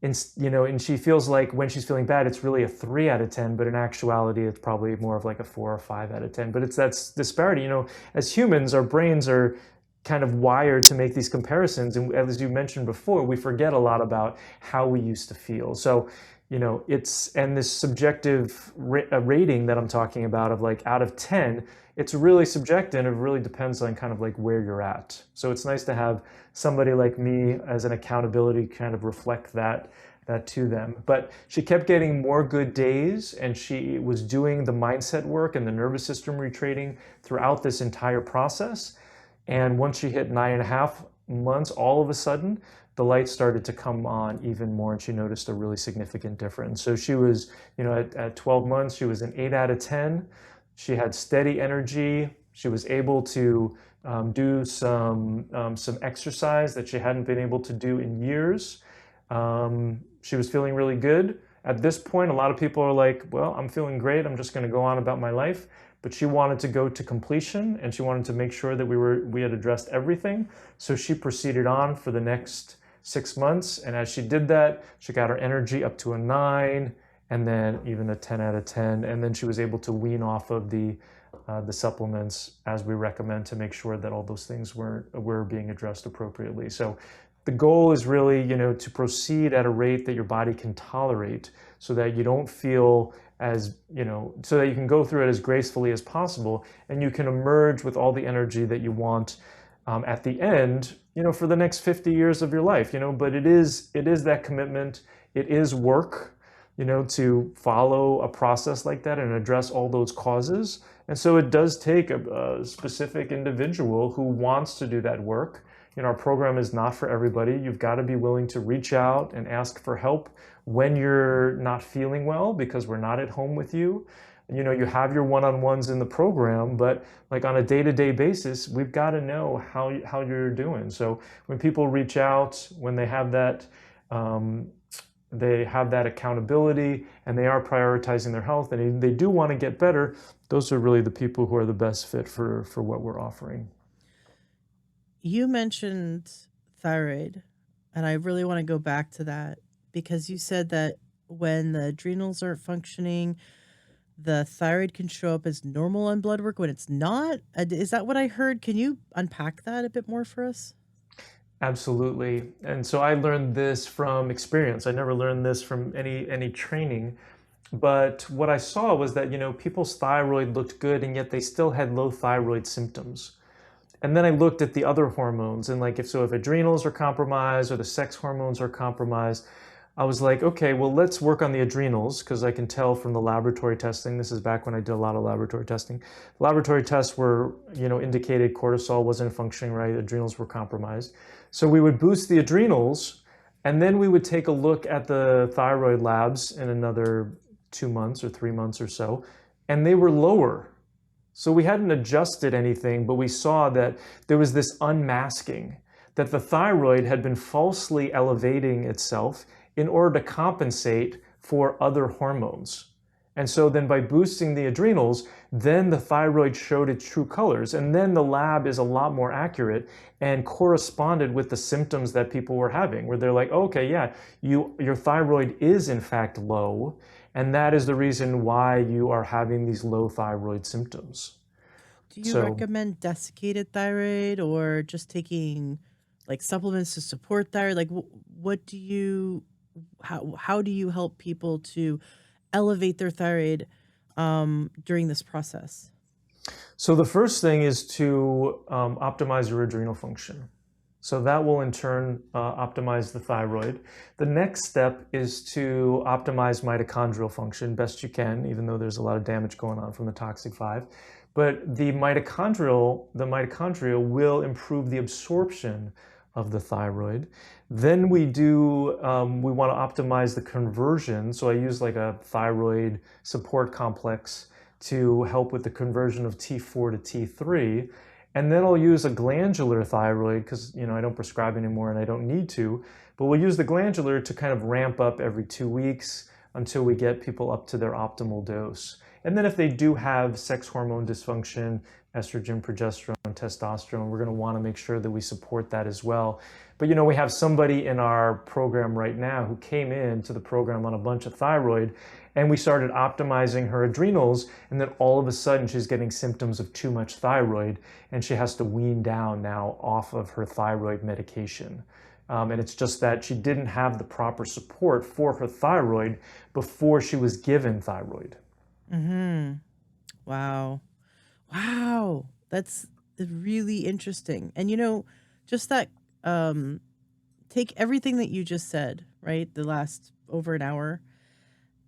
and she feels like when she's feeling bad, it's really a 3 out of 10, but in actuality, it's probably more of like a 4 or 5 out of 10. But it's that disparity. As humans, our brains are kind of wired to make these comparisons, and as you mentioned before, we forget a lot about how we used to feel. So and this subjective rating that I'm talking about of like out of 10, it's really subjective, and it really depends on kind of like where you're at. So it's nice to have somebody like me as an accountability kind of reflect that to them. But she kept getting more good days, and she was doing the mindset work and the nervous system retraining throughout this entire process. And once she hit 9.5 months, all of a sudden, the light started to come on even more, and she noticed a really significant difference. So she was, at 12 months, she was an 8 out of 10. She had steady energy. She was able to do some exercise that she hadn't been able to do in years. She was feeling really good. At this point, a lot of people are like, well, I'm feeling great. I'm just going to go on about my life. But she wanted to go to completion, and she wanted to make sure that we had addressed everything. So she proceeded on for the next 6 months. And as she did that, she got her energy up to a 9, and then even a 10 out of 10. And then she was able to wean off of the supplements as we recommend to make sure that all those things were being addressed appropriately. So the goal is really, to proceed at a rate that your body can tolerate, so that you don't feel so that you can go through it as gracefully as possible, and you can emerge with all the energy that you want at the end, for the next 50 years of your life, but it is that commitment. It is work, to follow a process like that and address all those causes. And so it does take a specific individual who wants to do that work. Our program is not for everybody. You've got to be willing to reach out and ask for help when you're not feeling well, because we're not at home with you. You have your one-on-ones in the program, but like on a day-to-day basis, we've got to know how you're doing. So when people reach out, when they have that accountability, and they are prioritizing their health, and they do want to get better, those are really the people who are the best fit for what we're offering. You mentioned thyroid, and I really want to go back to that, because you said that when the adrenals aren't functioning, the thyroid can show up as normal on blood work when it's not. Is that what I heard? Can you unpack that a bit more for us? Absolutely. And so I learned this from experience. I never learned this from any training. But what I saw was that, people's thyroid looked good and yet they still had low thyroid symptoms. And then I looked at the other hormones and if adrenals are compromised or the sex hormones are compromised, I was like, okay, well, let's work on the adrenals because I can tell from the laboratory testing. This is back when I did a lot of laboratory testing. Laboratory tests were, indicated cortisol wasn't functioning right, adrenals were compromised. So we would boost the adrenals and then we would take a look at the thyroid labs in another 2 months or 3 months or so, and they were lower. So we hadn't adjusted anything, but we saw that there was this unmasking, that the thyroid had been falsely elevating itself in order to compensate for other hormones. And so then by boosting the adrenals, then the thyroid showed its true colors. And then the lab is a lot more accurate and corresponded with the symptoms that people were having, where they're like, okay, yeah, your thyroid is in fact low. And that is the reason why you are having these low thyroid symptoms. Do you So recommend desiccated thyroid or just taking like supplements to support thyroid? Like what do you how do you help people to elevate their thyroid during this process? So the first thing is to optimize your adrenal function. So that will in turn optimize the thyroid. The next step is to optimize mitochondrial function best you can, even though there's a lot of damage going on from the toxic 5. But the mitochondria will improve the absorption of the thyroid. Then we want to optimize the conversion. So I use like a thyroid support complex to help with the conversion of T4 to T3. And then I'll use a glandular thyroid because, I don't prescribe anymore and I don't need to, but we'll use the glandular to kind of ramp up every 2 weeks until we get people up to their optimal dose. And then if they do have sex hormone dysfunction, estrogen, progesterone, testosterone, we're going to want to make sure that we support that as well. But we have somebody in our program right now who came into the program on a bunch of thyroid, and we started optimizing her adrenals, and then all of a sudden she's getting symptoms of too much thyroid, and she has to wean down now off of her thyroid medication. And it's just that she didn't have the proper support for her thyroid before she was given thyroid. Mm-hmm. Wow. Wow. That's really interesting. And just that take everything that you just said, right? The last over an hour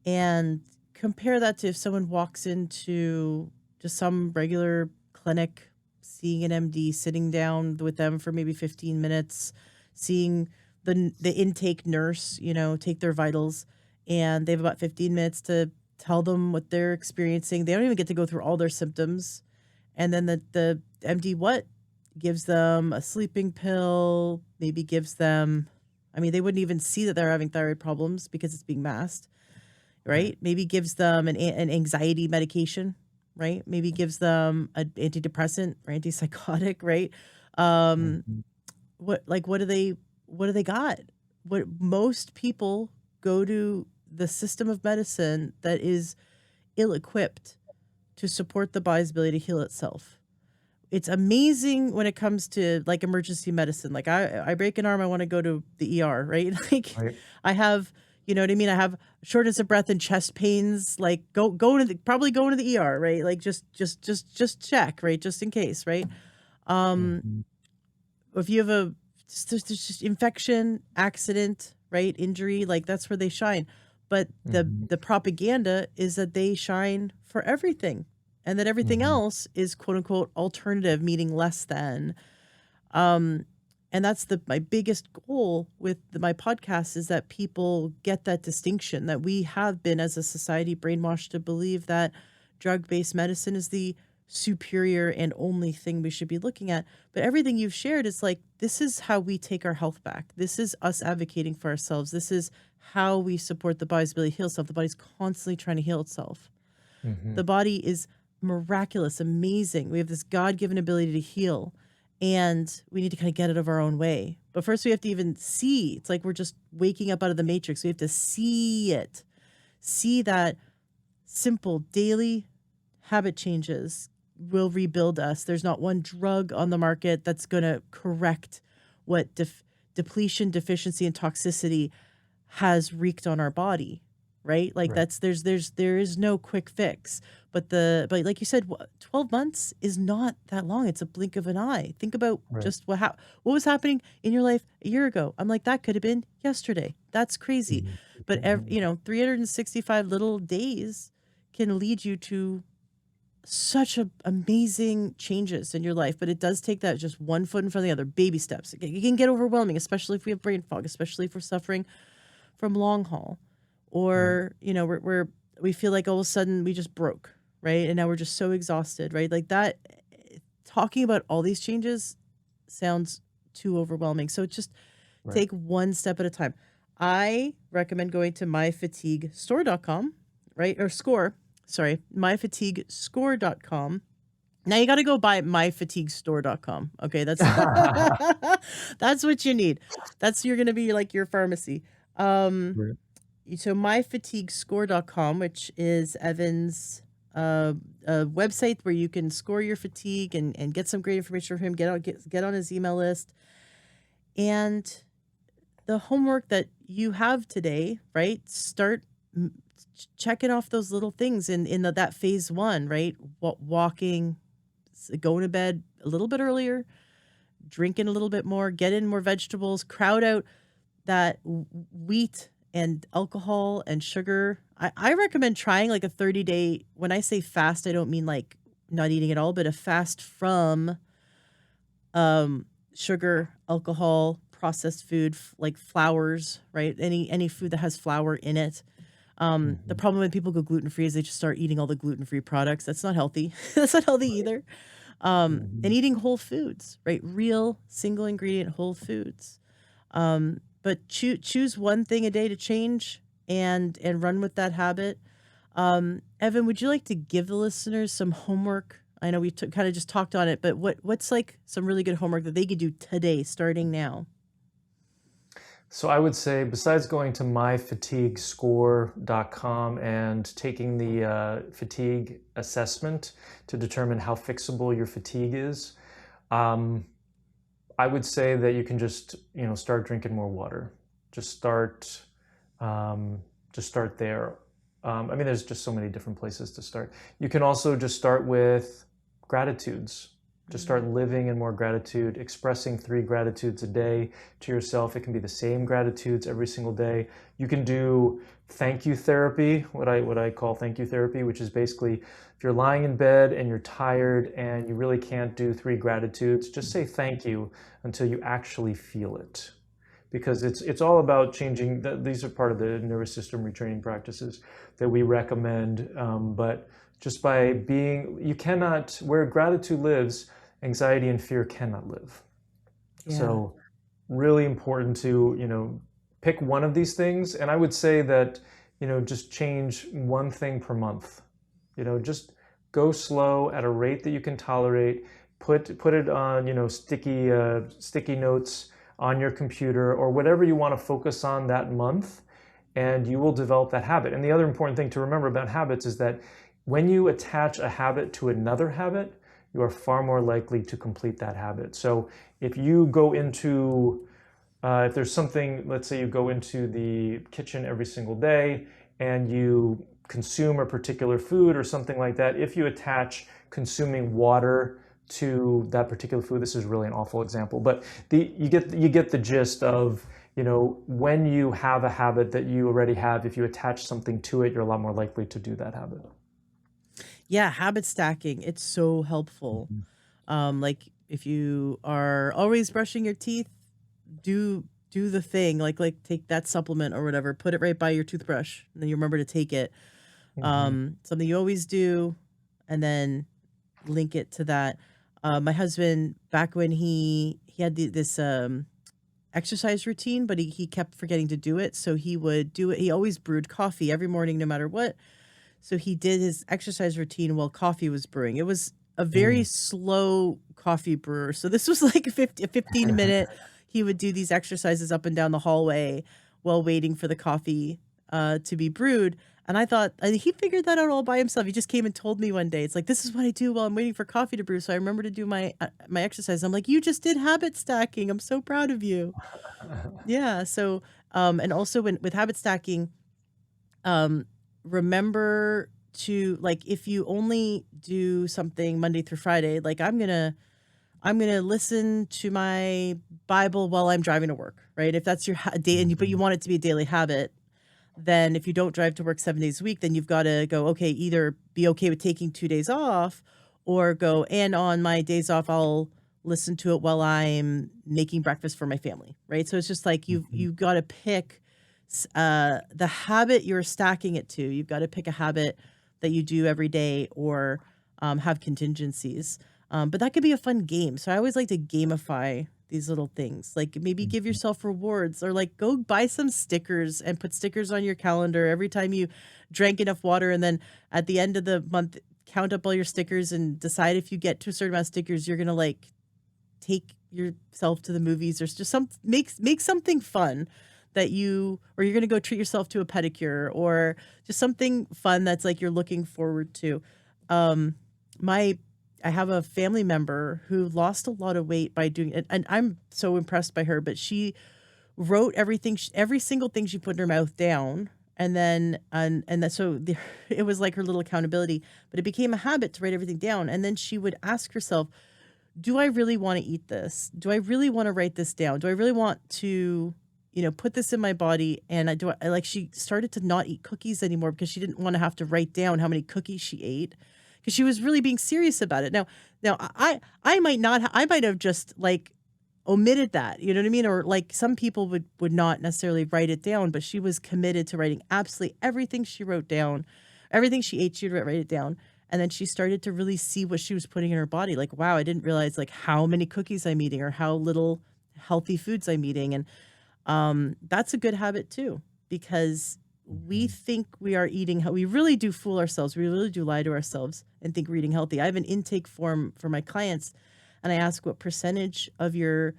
and compare that to if someone walks into just some regular clinic, seeing an MD, sitting down with them for maybe 15 minutes, seeing the intake nurse, take their vitals, and they have about 15 minutes to tell them what they're experiencing. They don't even get to go through all their symptoms. And then the MD gives them a sleeping pill, maybe gives them, they wouldn't even see that they're having thyroid problems because it's being masked, right? Maybe gives them an anxiety medication, right? Maybe gives them an antidepressant or antipsychotic, right? Um, Mhm. what do they got? What most people go to the system of medicine that is ill-equipped to support the body's ability to heal itself. It's amazing when it comes to like emergency medicine. Like I break an arm, I want to go to the ER, right? Like Right. I have, you know what I mean? I have shortness of breath and chest pains. Like probably go to the ER, right? Like just check, right? Just in case, right? Um, Mhm. if you have just infection, accident, right? Injury, like that's where they shine. But Mhm. the propaganda is that they shine for everything and that everything Mhm. else is quote unquote alternative, meaning less than. Um, and that's my biggest goal with my podcast is that people get that distinction that we have been as a society brainwashed to believe that drug-based medicine is the superior and only thing we should be looking at. But everything you've shared is like, this is how we take our health back. This is us advocating for ourselves. This is how we support the body's ability to heal itself. The body's constantly trying to heal itself. Mhm. The body is miraculous, amazing. We have this God-given ability to heal, and we need to kind of get it of our own way. But first, we have to even see. It's like we're just waking up out of the matrix. We have to see it, see that simple daily habit changes will rebuild us. There's not one drug on the market that's going to correct what depletion, deficiency, and toxicity has wreaked on our body, right? Like Right. there is no quick fix. But like you said, 12 months is not that long. It's a blink of an eye. Think about Right. just what was happening in your life a year ago. I'm like, that could have been yesterday. That's crazy. Mhm. But Mhm. 365 little days can lead you to such amazing changes in your life, but it does take that just one foot in front of the other, baby steps. It can get overwhelming, especially if we have brain fog, especially if we're suffering from long haul, Right. or we feel like all of a sudden we just broke, right? And now we're just so exhausted, right? Like that. Talking about all these changes sounds too overwhelming. So just Right. take one step at a time. I recommend going to myfatiguestore.com, right? Or score, sorry, myfatiguescore.com. Now you got to go buy myfatiguestore.com. Okay, that's that's what you need. That's you're going to be like your pharmacy. Um Right. so myfatiguescore.com, which is Evan's a website where you can score your fatigue and get some great information from him, get on his email list. And the homework that you have today, right? Start checking off those little things in that phase one, right? Walking, going to bed a little bit earlier, drinking a little bit more, get in more vegetables, crowd out that wheat and alcohol and sugar. I recommend trying like a 30-day. When I say fast, I don't mean like not eating at all, but a fast from sugar, alcohol, processed food, like flours, right? Any food that has flour in it. The Mhm. problem when people go gluten free is they just start eating all the gluten free products. That's not healthy. That's not healthy either. And Mhm. eating whole foods, right? Real single ingredient whole foods. But choose one thing a day to change and run with that habit. Evan, would you like to give the listeners some homework? I know we kind of just talked on it, but what's like some really good homework that they could do today, starting now? So I would say, besides going to myfatiguescore.com and taking the fatigue assessment to determine how fixable your fatigue is, um, I would say that you can just start drinking more water. Just start um, just start there. I mean, there's just so many different places to start. You can also just start with gratitudes. Just start Mhm. living in more gratitude, expressing 3 gratitudes a day to yourself. It can be the same gratitudes every single day. You can do thank you therapy, what I call thank you therapy, which is basically if you're lying in bed and you're tired and you really can't do 3 gratitudes, just say thank you until you actually feel it, because it's all about changing. These are part of the nervous system retraining practices that we recommend. But just by being, you cannot, where gratitude lives, anxiety and fear cannot live. Yeah. So really important to pick one of these things, and I would say that just change one thing per month. Just go slow at a rate that you can tolerate. Put it on sticky notes on your computer or whatever you want to focus on that month, and you will develop that habit. And the other important thing to remember about habits is that when you attach a habit to another habit, you are far more likely to complete that habit. So if you go into if there's something, let's say you go into the kitchen every single day and you consume a particular food or something like that, if you attach consuming water to that particular food, this is really an awful example, but you get the gist of, when you have a habit that you already have, if you attach something to it, you're a lot more likely to do that habit. Yeah, habit stacking. It's so helpful. Mhm. Like if you are always brushing your teeth, do the thing, like take that supplement or whatever, put it right by your toothbrush, and then you remember to take it. Mhm. Something you always do, and then link it to that. My husband, back when he had this exercise routine, but he kept forgetting to do it, so he would do it. He always brewed coffee every morning, no matter what. So he did his exercise routine while coffee was brewing. It was a very Mm. slow coffee brewer. So this was like a 15-minute. He would do these exercises up and down the hallway while waiting for the coffee to be brewed. And I thought he figured that out all by himself. He just came and told me one day. It's like, this is what I do while I'm waiting for coffee to brew. So I remember to do my exercise. I'm like, you just did habit stacking. I'm so proud of you. Yeah. So and also with habit stacking, um, remember to, like, if you only do something Monday through Friday, like I'm gonna listen to my Bible while I'm driving to work, right? If that's your day, and but you Mhm. want it to be a daily habit, then if you don't drive to work 7 days a week, then you've got to go, okay, either be okay with taking 2 days off, or go, and on my days off, I'll listen to it while I'm making breakfast for my family, right? So it's just like Mhm. you've got to pick the habit you're stacking it to. You've got to pick a habit that you do every day, or have contingencies. But that could be a fun game. So I always like to gamify these little things. Like maybe give Mhm. yourself rewards, or like go buy some stickers and put stickers on your calendar every time you drank enough water. And then at the end of the month, count up all your stickers and decide if you get to a certain amount of stickers, you're going to like take yourself to the movies, or just make something fun that you, or you're going to go treat yourself to a pedicure, or just something fun that's like you're looking forward to. um my I have a family member who lost a lot of weight by doing it, and I'm so impressed by her. But she wrote everything, every single thing she put in her mouth down, and then and that, so it was like her little accountability. But it became a habit to write everything down, and then she would ask herself, do I really want to eat this? Do I really want to write this down? Do I really want to, put this in my body? And like, she started to not eat cookies anymore because she didn't want to have to write down how many cookies she ate, because she was really being serious about it. Now I might not, I might have just like omitted that, you know what I mean? Or like some people would not necessarily write it down, but she was committed to writing absolutely everything she wrote down, everything she ate, she'd write it down. And then she started to really see what she was putting in her body. Like, wow, I didn't realize like how many cookies I'm eating, or how little healthy foods I'm eating. And that's a good habit too, because we Mhm. think we are eating, we really do fool ourselves. We really do lie to ourselves and think we're eating healthy. I have an intake form for my clients, and I ask what percentage of your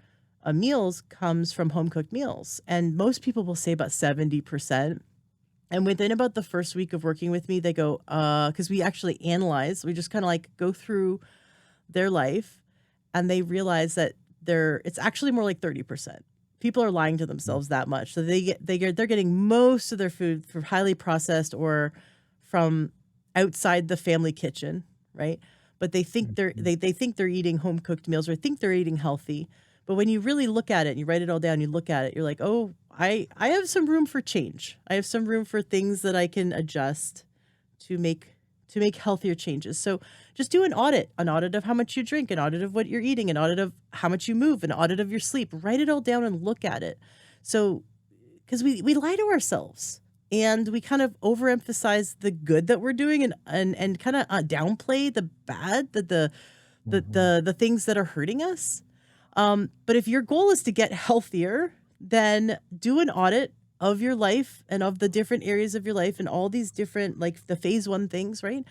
meals comes from home cooked meals. And most people will say about 70%. And within about the first week of working with me, they go, because we actually analyze, we just kind of like go through their life, and they realize that it's actually more like 30%. People are lying to themselves that much. So they're getting most of their food from highly processed, or from outside the family kitchen, right? But they think Mhm. they think they're eating home cooked meals, or think they're eating healthy. But when you really look at it and you write it all down, you look at it, you're like, oh, I have some room for change. I have some room for things that I can adjust to make healthier changes. So just do an audit of how much you drink, an audit of what you're eating, an audit of how much you move, an audit of your sleep. Write it all down and look at it. So, because we lie to ourselves, and we kind of overemphasize the good that we're doing, and kind of downplay the bad, Mhm. the things that are hurting us. But if your goal is to get healthier, then do an audit of your life, and of the different areas of your life, and all these different, like the phase one things, right?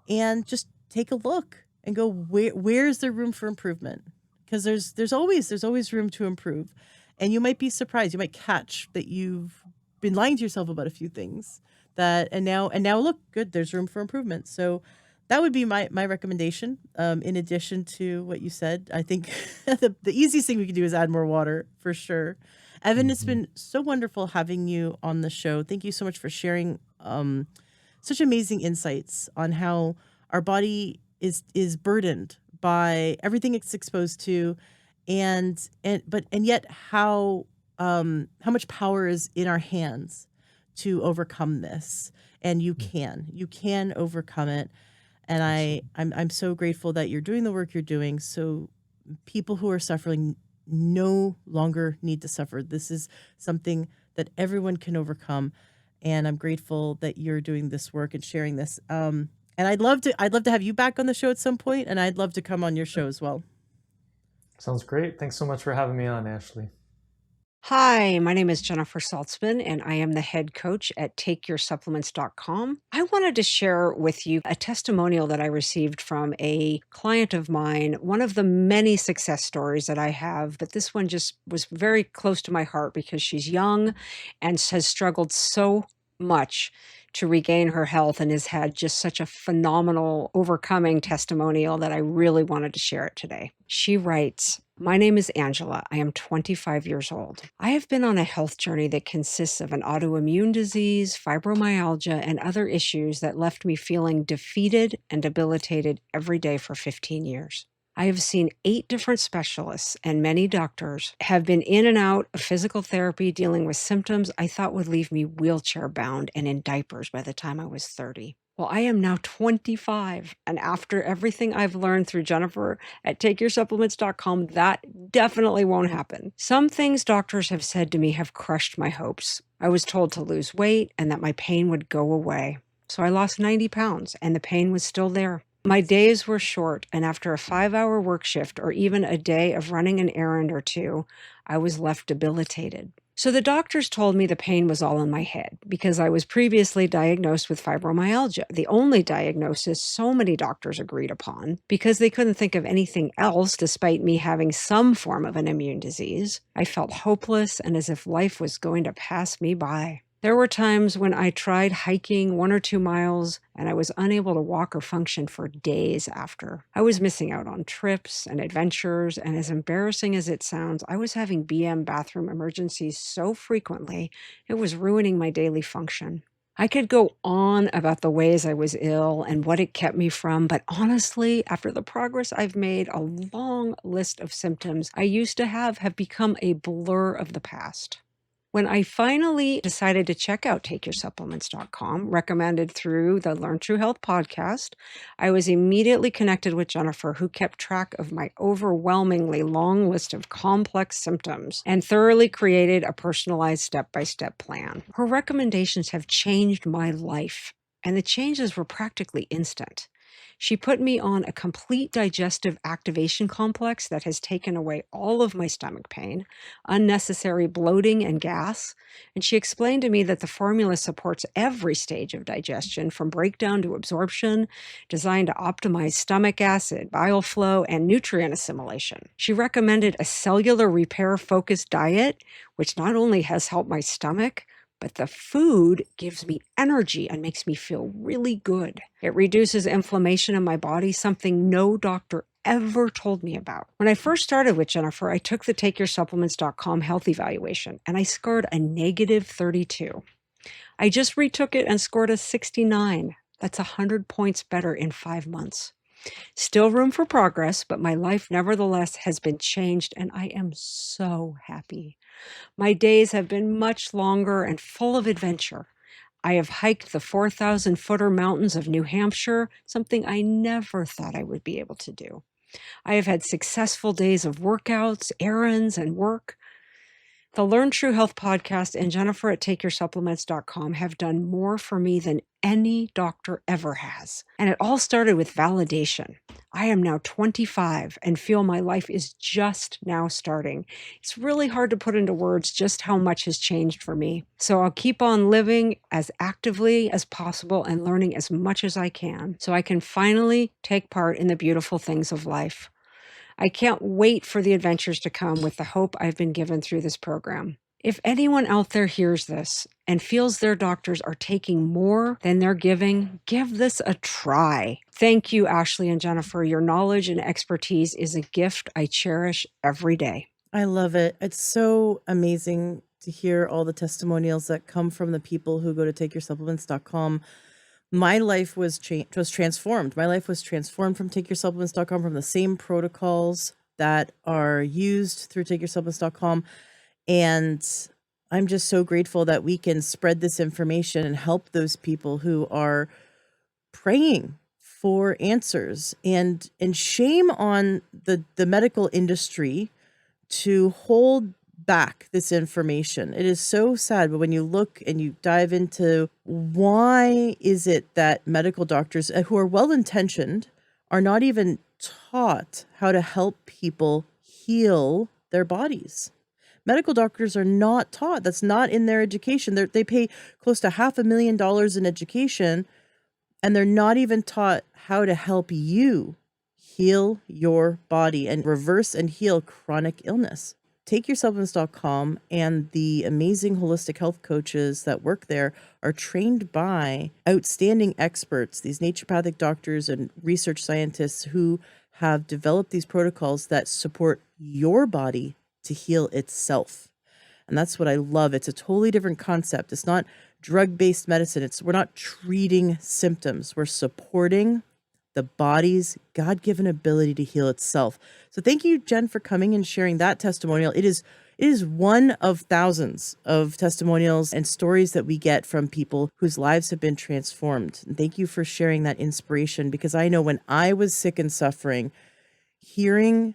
And just take a look and go, where's there room for improvement? Because there's always room to improve. And you might be surprised, you might catch that you've been lying to yourself about a few things, that, and now look, good, there's room for improvement. So that would be my recommendation. In addition to what you said, I think the easiest thing we could do is add more water, for sure. Evan, it's Mhm. been so wonderful having you on the show. Thank you so much for sharing such amazing insights on how our body is burdened by everything it's exposed to, and yet how much power is in our hands to overcome this. And Mm. you can overcome it. And Absolutely. I'm so grateful that you're doing the work you're doing, so people who are suffering no longer need to suffer. This is something that everyone can overcome, and I'm grateful that you're doing this work and sharing this. And I'd love to have you back on the show at some point, and I'd love to come on your show as well. Sounds great. Thanks so much for having me on, Ashley. Hi, my name is Jennifer Saltzman, and I am the head coach at takeyoursupplements.com. I wanted to share with you a testimonial that I received from a client of mine, one of the many success stories that I have, but this one just was very close to my heart because she's young and has struggled so much to regain her health and has had just such a phenomenal overcoming testimonial that I really wanted to share it today. She writes, My name is Angela. I am 25 years old. I have been on a health journey that consists of an autoimmune disease, fibromyalgia, and other issues that left me feeling defeated and debilitated every day for 15 years. I have seen 8 different specialists, and many doctors have been in and out of physical therapy dealing with symptoms I thought would leave me wheelchair bound and in diapers by the time I was 30. Well, I am now 25, and after everything I've learned through Jennifer at takeyoursupplements.com, that definitely won't happen. Some things doctors have said to me have crushed my hopes. I was told to lose weight and that my pain would go away. So I lost 90 pounds, and the pain was still there. My days were short, and after a 5-hour work shift or even a day of running an errand or two, I was left debilitated. So the doctors told me the pain was all in my head because I was previously diagnosed with fibromyalgia, the only diagnosis so many doctors agreed upon because they couldn't think of anything else despite me having some form of an immune disease. I felt hopeless and as if life was going to pass me by. There were times when I tried hiking 1 or 2 miles and I was unable to walk or function for days after. I was missing out on trips and adventures, and as embarrassing as it sounds, I was having BM bathroom emergencies so frequently, it was ruining my daily function. I could go on about the ways I was ill and what it kept me from, but honestly, after the progress I've made, a long list of symptoms I used to have become a blur of the past. When I finally decided to check out takeyoursupplements.com, recommended through the Learn True Health podcast, I was immediately connected with Jennifer, who kept track of my overwhelmingly long list of complex symptoms and thoroughly created a personalized step-by-step plan. Her recommendations have changed my life, and the changes were practically instant. She put me on a complete digestive activation complex that has taken away all of my stomach pain, unnecessary bloating and gas, and she explained to me that the formula supports every stage of digestion from breakdown to absorption, designed to optimize stomach acid, bile flow, and nutrient assimilation. She recommended a cellular repair-focused diet, which not only has helped my stomach, but the food gives me energy and makes me feel really good. It reduces inflammation in my body, something no doctor ever told me about. When I first started with Jennifer, I took the takeyoursupplements.com health evaluation and I scored a negative 32. I just retook it and scored a 69. That's 100 points better in 5 months. Still room for progress, but my life nevertheless has been changed and I am so happy. My days have been much longer and full of adventure. I have hiked the 4,000-footer mountains of New Hampshire, something I never thought I would be able to do. I have had successful days of workouts, errands, and work. The Learn True Health podcast and Jennifer at takeyoursupplements.com have done more for me than any doctor ever has. And it all started with validation. I am now 25 and feel my life is just now starting. It's really hard to put into words just how much has changed for me. So I'll keep on living as actively as possible and learning as much as I can so I can finally take part in the beautiful things of life. I can't wait for the adventures to come with the hope I've been given through this program. If anyone out there hears this and feels their doctors are taking more than they're giving, give this a try. Thank you, Ashley and Jennifer. Your knowledge and expertise is a gift I cherish every day. I love it. It's so amazing to hear all the testimonials that come from the people who go to takeyoursupplements.com. My life was transformed. My life was transformed from takeyoursupplements.com, from the same protocols that are used through takeyoursupplements.com. And I'm just so grateful that we can spread this information and help those people who are praying for answers. And shame on the medical industry to hold back this information. It is so sad, but when you look and you dive into why is it that medical doctors who are well-intentioned are not even taught how to help people heal their bodies. Medical doctors are not taught. That's not in their education. They pay close to $500,000 in education, and they're not even taught how to help you heal your body and reverse and heal chronic illness. TakeYourSupplements.com and the amazing holistic health coaches that work there are trained by outstanding experts, these naturopathic doctors and research scientists who have developed these protocols that support your body to heal itself. And that's what I love. It's a totally different concept. It's not drug-based medicine. We're not treating symptoms. We're supporting the body's God-given ability to heal itself. So thank you, Jen, for coming and sharing that testimonial. It is one of thousands of testimonials and stories that we get from people whose lives have been transformed. And thank you for sharing that inspiration, because I know when I was sick and suffering, hearing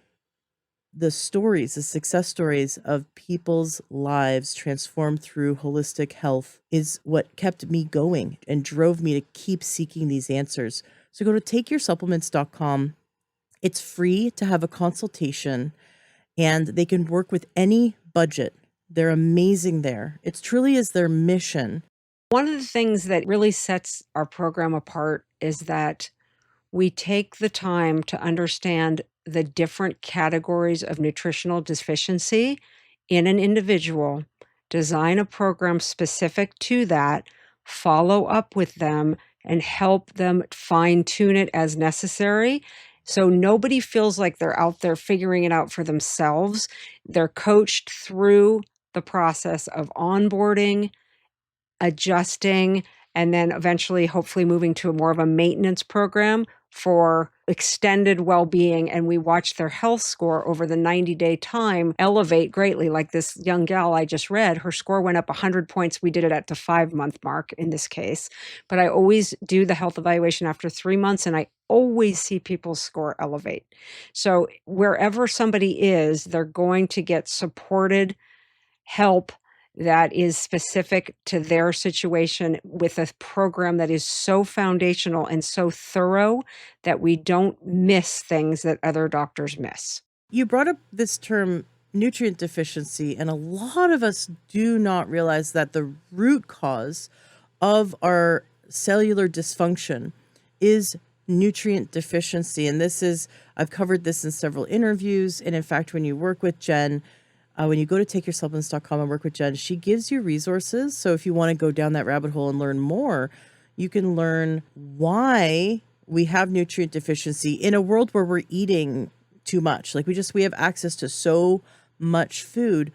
the stories, the success stories of people's lives transformed through holistic health is what kept me going and drove me to keep seeking these answers. So go to takeyoursupplements.com. It's free to have a consultation, and they can work with any budget. They're amazing there. It truly is their mission. One of the things that really sets our program apart is that we take the time to understand the different categories of nutritional deficiency in an individual, design a program specific to that, follow up with them, and help them fine tune it as necessary. So nobody feels like they're out there figuring it out for themselves. They're coached through the process of onboarding, adjusting, and then eventually, hopefully, moving to a more of a maintenance program for extended well-being. And we watch their health score over the 90-day time elevate greatly. Like this young gal I just read, her score went up 100 points. We did it at the 5-month mark in this case. But I always do the health evaluation after 3 months, and I always see people's score elevate. So wherever somebody is, they're going to get supported help that is specific to their situation with a program that is so foundational and so thorough that we don't miss things that other doctors miss. You brought up this term nutrient deficiency, and a lot of us do not realize that the root cause of our cellular dysfunction is nutrient deficiency. And I've covered this in several interviews. And in fact, when you work with Jen, when you go to takeyoursupplements.com and work with Jen, she gives you resources. So if you want to go down that rabbit hole and learn more, you can learn why we have nutrient deficiency in a world where we're eating too much. Like we have access to so much food.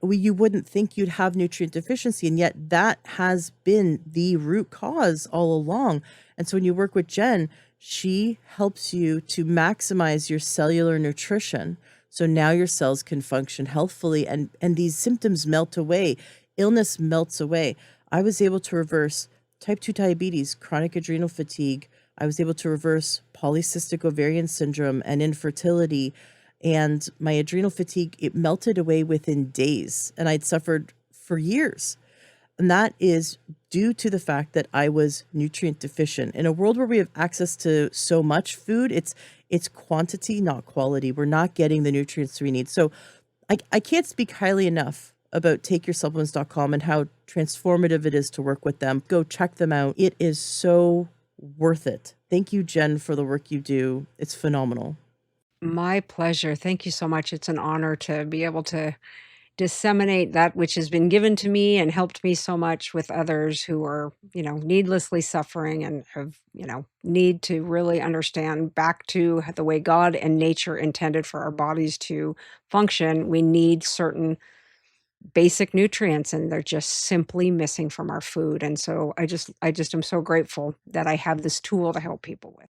You wouldn't think you'd have nutrient deficiency, and yet that has been the root cause all along. And so when you work with Jen, she helps you to maximize your cellular nutrition. So now your cells can function healthfully, and these symptoms melt away. Illness melts away. I was able to reverse type 2 diabetes, chronic adrenal fatigue. I was able to reverse polycystic ovarian syndrome and infertility. And my adrenal fatigue, it melted away within days. And I'd suffered for years. And that is due to the fact that I was nutrient deficient. In a world where we have access to so much food, it's quantity, not quality. We're not getting the nutrients we need. So I can't speak highly enough about takeyoursupplements.com and how transformative it is to work with them. Go check them out. It is so worth it. Thank you, Jen, for the work you do. It's phenomenal. My pleasure. Thank you so much. It's an honor to be able to disseminate that which has been given to me and helped me so much with others who are, needlessly suffering and have, need to really understand back to the way God and nature intended for our bodies to function. We need certain basic nutrients, and they're just simply missing from our food. And so I just am so grateful that I have this tool to help people with.